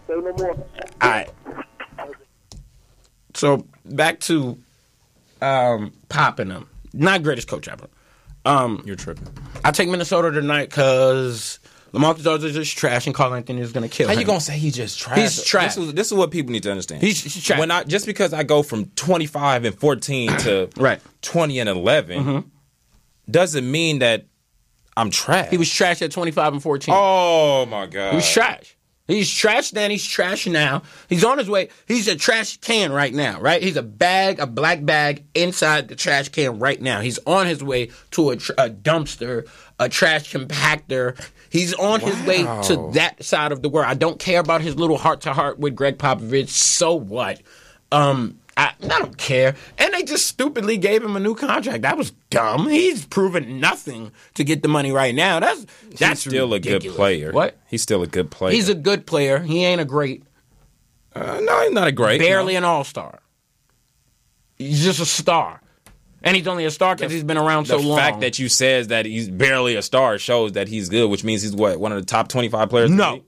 Say no more. All right. So back to popping them. Not greatest coach ever. You're tripping. I take Minnesota tonight because LaMarcus Aldridge is trash and Carl Anthony is going to kill him. How you gonna say he's just trash? He's trash. This is what people need to understand. He's trash. Just because I go from 25 and 14 to Right. 20 and 11 doesn't mean that I'm trash. He was trash at 25 and 14. Oh my god. He was trash. He's trash then. He's trash now. He's on his way. He's a trash can right now, right? He's a black bag inside the trash can right now. He's on his way to a dumpster, a trash compactor. He's on his way to that side of the world. I don't care about his little heart-to-heart with Greg Popovich. So what? I don't care. And they just stupidly gave him a new contract. That was dumb. He's proven nothing to get the money right now. That's still ridiculous. a good player. What? He's still a good player. He's a good player. He ain't a great. No, he's not a great. Barely an all-star. He's just a star. And he's only a star because he's been around so long. The fact that you says that he's barely a star shows that he's good, which means he's what, one of the top 25 players? No.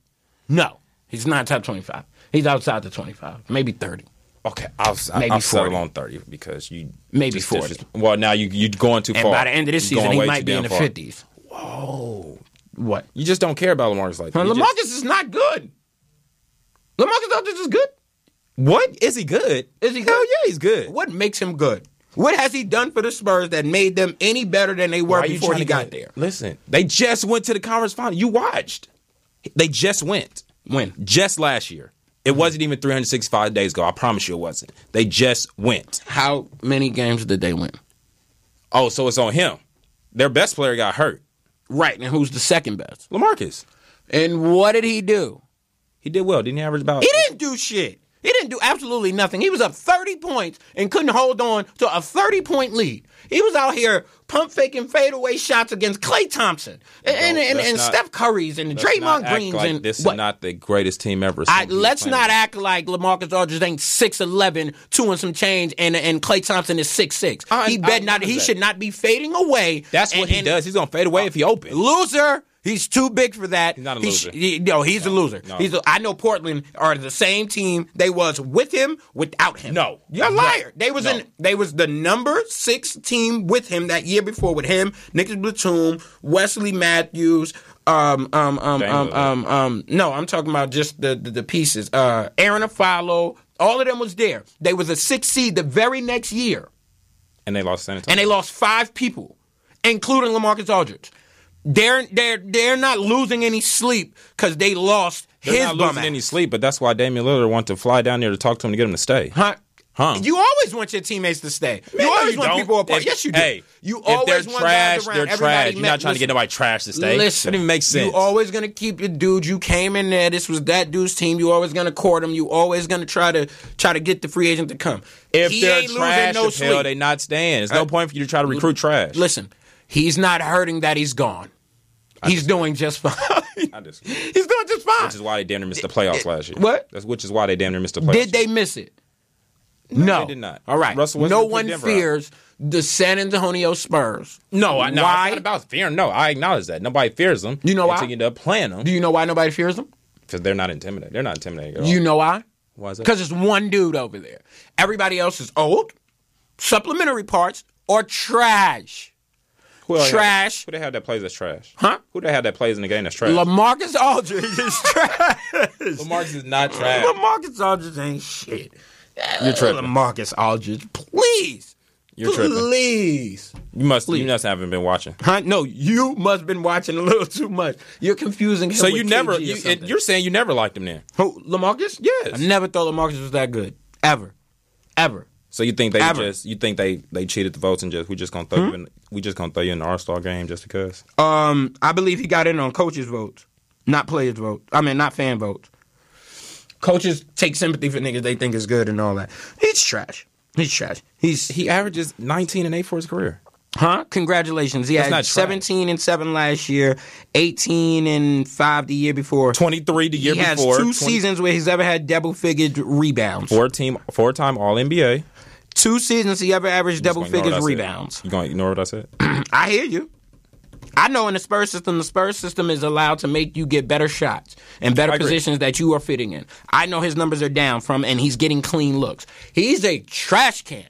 He's not top 25. He's outside the 25. Maybe 30. Okay, I'll Maybe settle 40. on 30 because you Maybe 40. Well, now you're going too And far. by the end of this You're season, going he way might too be in damn the far. 50s. Whoa. What? You just don't care about LaMarcus like that. LaMarcus is not good. LaMarcus Aldridge is good. What? Is he good? Is he good? Hell yeah, he's good. What makes him good? What has he done for the Spurs that made them any better than they were before he got there? Listen, they just went to the conference final. You watched. They just went. When? Just last year. It wasn't even 365 days ago. I promise you it wasn't. They just went. How many games did they win? Oh, so it's on him. Their best player got hurt. Right, and who's the second best? LaMarcus. And what did he do? He did well. Didn't he average about... He didn't do shit. He didn't do absolutely nothing. He was up 30 points and couldn't hold on to a 30-point lead. He was out here pump faking fadeaway shots against Klay Thompson and Steph Curry's and Draymond Green's. Like this is not the greatest team ever. Let's not act like LaMarcus Aldridge ain't 6'11", 2 and some change, and Klay Thompson is 6'6". He bet not. He should not be fading away. That's what he does. He's gonna fade away if he opens. Loser. He's too big for that. He's not a loser. He's a loser. No. I know Portland are the same team they was with him, without him. No. You're a liar. They was the number 6 team with him that year before with him, Nicholas Batum, Wesley Matthews, no, I'm talking about just the pieces. Aaron Afalo, all of them was there. They was a 6 seed the very next year. And they lost San Antonio. And they lost 5 people, including LaMarcus Aldridge. They're not losing any sleep because they lost his They're not bum losing ass. any sleep, but that's why Damian Lillard wanted to fly down there to talk to him to get him to stay. Huh? You always want your teammates to stay. You always want people apart. Yes, you do. Hey, you if always they're want trash, guys around. they're trash. Everybody You're not trying to get nobody trash to stay. Listen, that doesn't even make sense. You always going to keep your dude. You came in there. This was that dude's team. You always going to court him. You always going to try to get the free agent to come. If he they're ain't trash, losing no Chappelle, sleep. they not staying. There's no point for you to try to recruit trash. Listen, he's not hurting that he's gone. He's doing just fine. I just, He's doing just fine. which is why they damn near missed the playoffs last year. What? Which is why they damn near missed the playoffs. Did they miss it? No, they did not. All right. Russell Westbrook No put one Denver fears the San Antonio Spurs. No, Why? it's not about fearing. No, I acknowledge that. Nobody fears them. You know why? Until you end up playing them. Do you know why nobody fears them? Because they're not intimidated. They're not intimidating at all. You know why? Why is that? Because it's one dude over there. Everybody else is old, supplementary parts, or trash. Trash. Who they have that plays that's trash? Huh? Who they have that plays in the game that's trash? LaMarcus Aldridge is trash. LaMarcus is not trash. LaMarcus Aldridge ain't shit. You're tripping. LaMarcus Aldridge, please. You're tripping. Please. You must haven't been watching. Huh? No, you must have been watching a little too much. You're confusing him So with you never, KG or something. you're saying you never liked him then? Who, LaMarcus? Yes. I never thought LaMarcus was that good. Ever. So you think Ever. they cheated the votes and we just gonna throw you in the All-Star game just because? I believe he got in on coaches' votes, not players' votes. I mean, not fan votes. Coaches take sympathy for niggas they think is good and all that. He's trash. He averages 19 and 8 for his career. Huh? Congratulations. He had not 17 and 7 last year, 18 and 5 the year before. 23 the year He before. has 2 seasons where he's ever had double-figured rebounds. Four-time All-NBA. 2 seasons he ever averaged double gonna ignore figures what I said? rebounds. You gonna ignore what I said? I hear you. I know in the Spurs system is allowed to make you get better shots and better positions that you are fitting in. I know his numbers are down and he's getting clean looks. He's a trash can.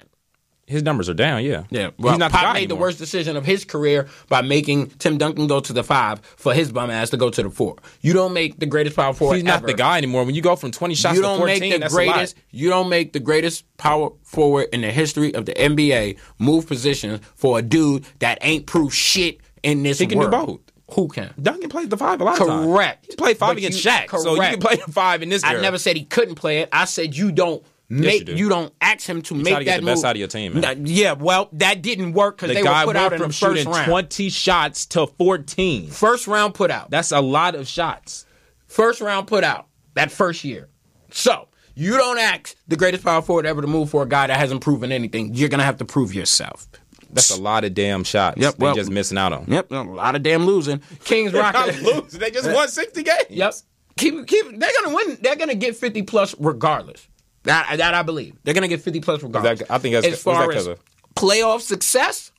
His numbers are down, yeah. Yeah, well, he's not Pop made anymore. the worst decision of his career by making Tim Duncan go to the 5 for his bum ass to go to the 4. You don't make the greatest power forward He's not ever. the guy anymore. When you go from 20 shots to 14, that's a lot. You don't make the greatest power forward in the history of the NBA move positions for a dude that ain't proved shit in this world. He can do both. Who can? Duncan plays the 5 a lot of times. Correct. He played 5 But against you- Shaq, so you can play the 5 in this era. I never said he couldn't play it. I said you don't you don't ask him to make try to get that the move. best out of your team, man. Yeah, well, that didn't work because they were put out in the first round. The guy went from shooting 20 shots to 14. First round put out. That's a lot of shots. First round put out that first year. So you don't ask the greatest power forward ever to move for a guy that hasn't proven anything. You're gonna have to prove yourself. That's a lot of damn shots. Yep, They're just missing out on. Yep, a lot of damn losing. Kings Rockets. losing. They just won 60 games. Yep. Keep. They're gonna win. They're gonna get 50 plus regardless. That I believe. They're gonna get 50 plus regardless. I think that's as far as playoff success.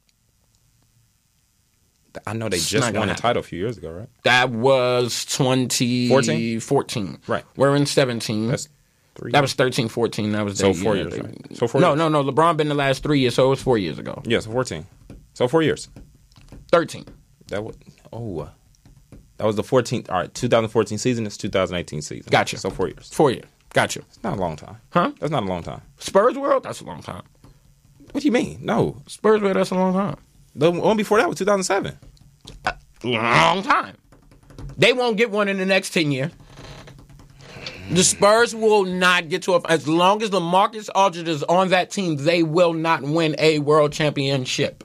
I know they just won a title a few years ago, right? That was 2014. Right. We're in 17. That's 3 That was 13-14. That was So the 4 year. years. Right? So 4 No, years. no. LeBron been the last 3 years, so it was 4 years ago. Yeah, so 14. So 4 years. 13. That was the 14th. All right, 2014 season. It's 2018 season. Gotcha. So 4 years. 4 years. Gotcha. It's not a long time. Huh? That's not a long time. Spurs world? That's a long time. What do you mean? No. Spurs world, that's a long time. The one before that was 2007. Long time. They won't get one in the next 10 years. The Spurs will not get to as long as LaMarcus Aldridge is on that team, they will not win a world championship.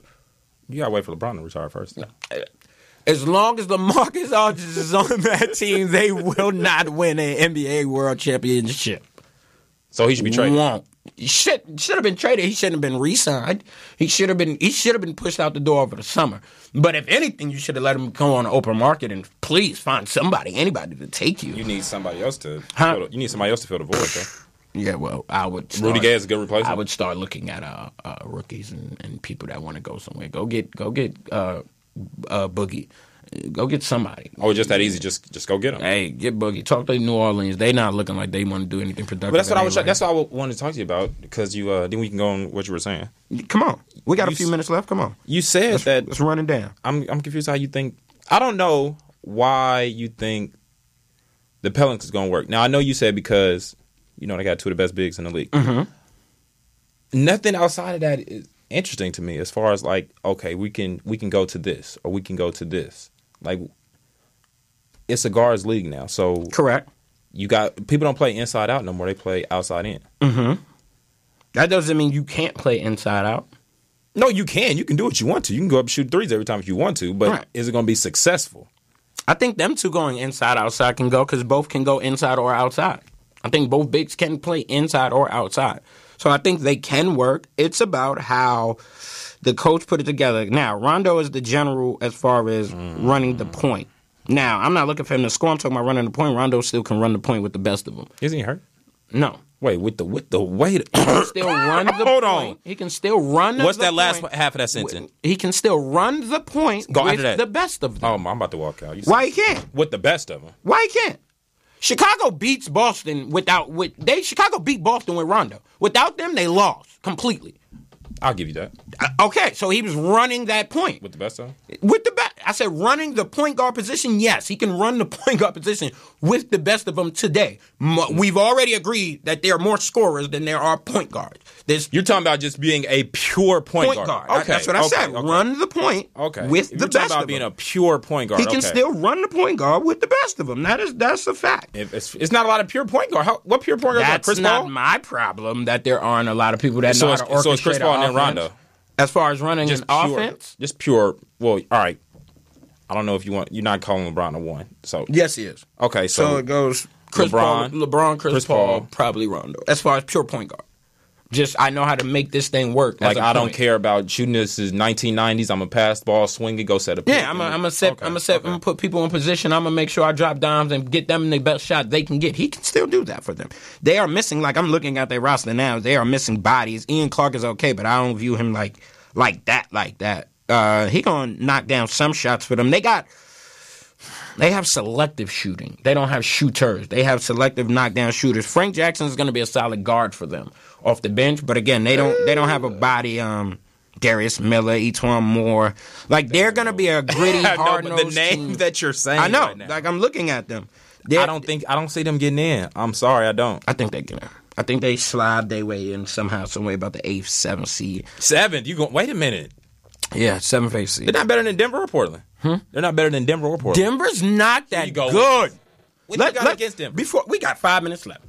You gotta wait for LeBron to retire first. As long as LaMarcus Aldridge is on that team, they will not win an NBA world championship. So he should be traded. Won't. He should have been traded. He shouldn't have been re-signed. He should have been pushed out the door over the summer. But if anything, you should have let him go on the open market and please find anybody to take you. You need somebody else to. Huh? You need somebody else to fill the void, though. Yeah, well, I would. Rudy Gay is a good replacement. I would start looking at rookies and people that want to go somewhere. Go get Boogie. Go get somebody. Oh, just that easy. Just go get him. Hey, get Boogie. Talk to New Orleans. They not looking like they want to do anything productive. But that's what I wanted to talk to you about because you. Then we can go on what you were saying. Come on, we got a few minutes left. Come on. You said that let's run it down. I'm confused how you think. I don't know why you think the Pelicans is going to work. Now I know you said because they got 2 of the best bigs in the league. Mm-hmm. Nothing outside of that is interesting to me as far as like, okay, we can go to this or we can go to this. Like, it's a guards league now, so correct. You got people don't play inside out no more; they play outside in. Mm-hmm. That doesn't mean you can't play inside out. No, you can. You can do what you want to. You can go up and shoot threes every time if you want to, but is it going to be successful? I think them two going inside outside can go because both can go inside or outside. I think both bigs can play inside or outside, so I think they can work. It's about how the coach put it together. Now, Rondo is the general as far as running the point. Now, I'm not looking for him to score. I'm talking about running the point. Rondo still can run the point with the best of them. Isn't he hurt? No. Wait, with the weight. He can still run the point. Hold on. He can still run What's the that point. last half of that sentence? He can still run the point Go with after that. the best of them. Oh, I'm about to walk out. Why he can't? With the best of them. Why he can't? Chicago beats Boston Chicago beat Boston with Rondo. Without them, they lost completely. I'll give you that. Okay, so he was running that point. With the best of them? With the best. I said running the point guard position, yes. He can run the point guard position with the best of them today. We've already agreed that there are more scorers than there are point guards. You're talking about just being a pure point guard. Okay, that's what I said. Okay. Run the point with the best of them. You're talking about being a pure point guard. He can still run the point guard with the best of them. That's a fact. It's not a lot of pure point guard. What pure point guard? That's Chris not Paul? my problem that there aren't a lot of people that know how to orchestrate So it's Chris Paul and then offense. Rondo. As far as running Just an pure, offense? Just pure. Well, all right. I don't know if you're not calling LeBron a 1. So Yes, he is. okay, So it goes Chris LeBron, Paul, Chris Paul, Paul. probably Rondo. As far as pure point guard. I know how to make this thing work. Like, I don't care about shooting this is 1990s. I'm gonna pass the ball, swing it, go set a pick. Yeah, I'm gonna put people in position. I'm gonna make sure I drop dimes and get them the best shot they can get. He can still do that for them. They are missing, like, I'm looking at their roster now. They are missing bodies. Ian Clark is okay, but I don't view him like that. He gonna knock down some shots for them. They have selective shooting. They don't have shooters. They have selective knockdown shooters. Frank Jackson is going to be a solid guard for them off the bench, but again, they don't have a body. Darius Miller, Etwan Moore, like they're going to be a gritty, hard-nosed the names team. that you're saying, I know. right now. Like I'm looking at them. I don't see them getting in. I'm sorry, I don't. I think they get in. I think they slide their way in somehow, some way about the 8th, 7th seed. 7th? You go? Wait a minute. Yeah, 7th, 8th seed. They're not better than Denver or Portland. They're not better than Denver or Portland. Denver's not that good. What you got against them? Before we got 5 minutes left.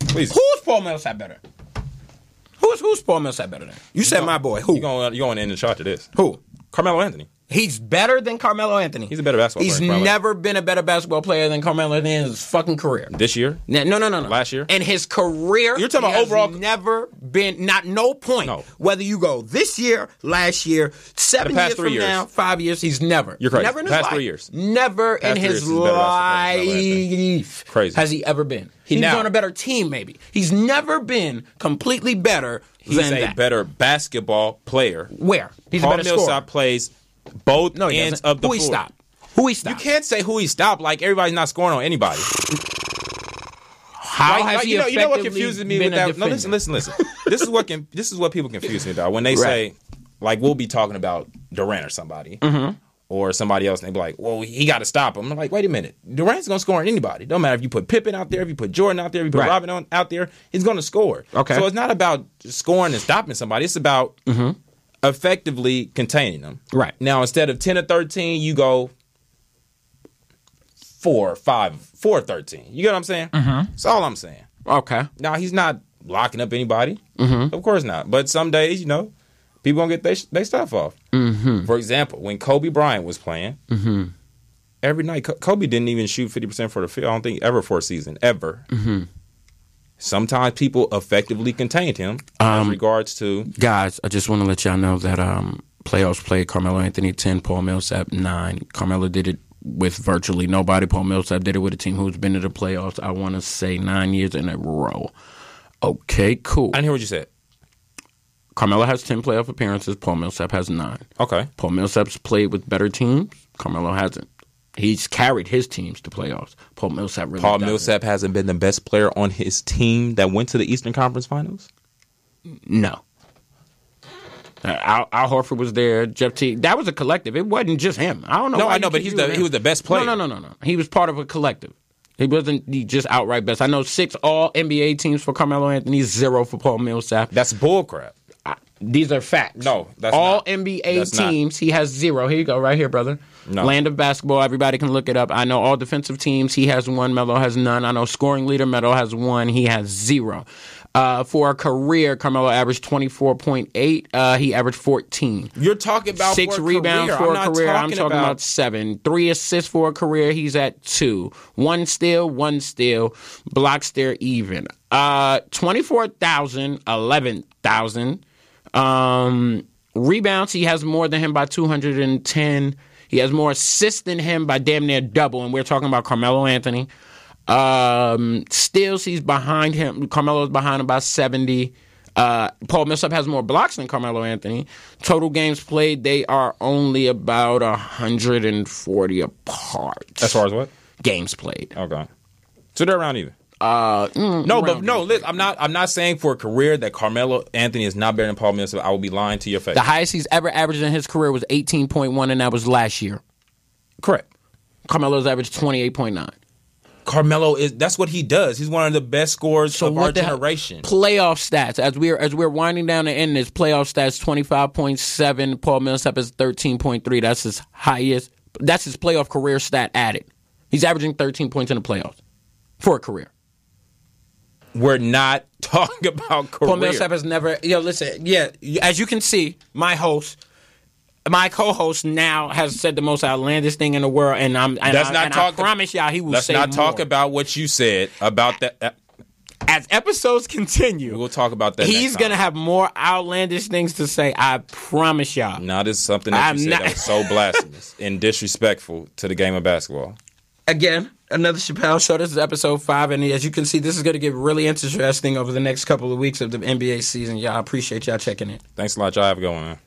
Please. Who's Paul Millsap better? Who's Paul Millsap better than? You said my boy. Who? You going to end the shot to this? Who? Carmelo Anthony. He's better than Carmelo Anthony. He's a better basketball player. He's never been a better basketball player than Carmelo Anthony in his fucking career. This year? No. Last year? In his career, you're talking about overall. Never been, no point. No. Whether you go this year, last year, 7 years from now, 5 years, he's never. You're crazy. Never in his past life. 3 years. Never in his life. Crazy. Has he ever been? He's on a better team, maybe. He's never been completely better than that. He's a better basketball player. Where? He's Paul a better Millsap scorer. Plays both ends of the floor. Who he stopped? You can't say who he stopped like everybody's not scoring on anybody. How has he effectively you know what confuses me been with that? a defender? No, listen. This is what people confuse me about when they say, like, we'll be talking about Durant or somebody. Or somebody else, and they be like, well, he got to stop him. I'm like, wait a minute. Durant's going to score on anybody. Don't matter if you put Pippen out there, if you put Jordan out there, if you put Robin out there, he's going to score. Okay. So it's not about scoring and stopping somebody. It's about effectively containing them. Right. Now, instead of 10 or 13, you go 4, 5, 4, 13. You get what I'm saying? That's all I'm saying. Okay. Now, he's not locking up anybody. Of course not. But some days, people gonna get their stuff off. For example, when Kobe Bryant was playing, every night Kobe didn't even shoot 50% for the field. I don't think ever for a season ever. Sometimes people effectively contained him in regards to guys. I just want to let y'all know that playoffs played Carmelo Anthony 10, Paul Millsap 9. Carmelo did it with virtually nobody. Paul Millsap did it with a team who's been to the playoffs. I want to say 9 years in a row. Okay, cool. I didn't hear what you said. Carmelo has 10 playoff appearances. Paul Millsap has 9. Okay. Paul Millsap's played with better teams. Carmelo hasn't. He's carried his teams to playoffs. Paul Millsap hasn't been the best player on his team that went to the Eastern Conference Finals? No. Al Horford was there. Jeff Teague. That was a collective. It wasn't just him. I don't know. No, I know, but he was the best player. No. He was part of a collective. He wasn't just outright best. I know 6 All-NBA teams for Carmelo Anthony, 0 for Paul Millsap. That's bullcrap. These are facts. No, that's all not. NBA teams. He has 0. Here you go, right here, brother. No. Land of basketball. Everybody can look it up. I know all defensive teams. He has 1. Melo has none. I know scoring leader. Melo has 1. He has 0. For a career, Carmelo averaged 24.8. He averaged 14. You're talking about 6 rebounds for a career. I'm talking about 7. 3 assists for a career. He's at 2. 1 steal. Blocks there even. 24,000. 11,000. Rebounds, he has more than him by 210. He has more assists than him by damn near double, and we're talking about Carmelo Anthony. Steals, he's behind him. Carmelo's behind him by 70. Paul Millsap has more blocks than Carmelo Anthony. Total games played, they are only about 140 apart. As far as what? Games played. Okay. So they're around even. I'm not saying for a career that Carmelo Anthony is not better than Paul Millsap. I will be lying to your face. The highest he's ever averaged in his career was 18.1, and that was last year. Correct. Carmelo's averaged 28.9. Carmelo that's what he does. He's one of the best scorers of our generation. Playoff stats as we're winding down the end. His playoff stats 25.7. Paul Millsap is 13.3. That's his highest. That's his playoff career stat added. He's averaging 13 points in the playoffs for a career. We're not talking about career. Paul Millsap has never. Listen. Yeah, as you can see, my co-host now has said the most outlandish thing in the world, and I promise y'all he will say more. Let's not talk about what you said about that. as episodes continue, We'll talk about that. he's going to have more outlandish things to say. I promise y'all. Now, this is something that you said that was so blasphemous and disrespectful to the game of basketball. Again, another Chappelle show. This is episode 5, and as you can see, this is going to get really interesting over the next couple of weeks of the NBA season. Y'all, appreciate y'all checking in. Thanks a lot. Y'all have a good one, man.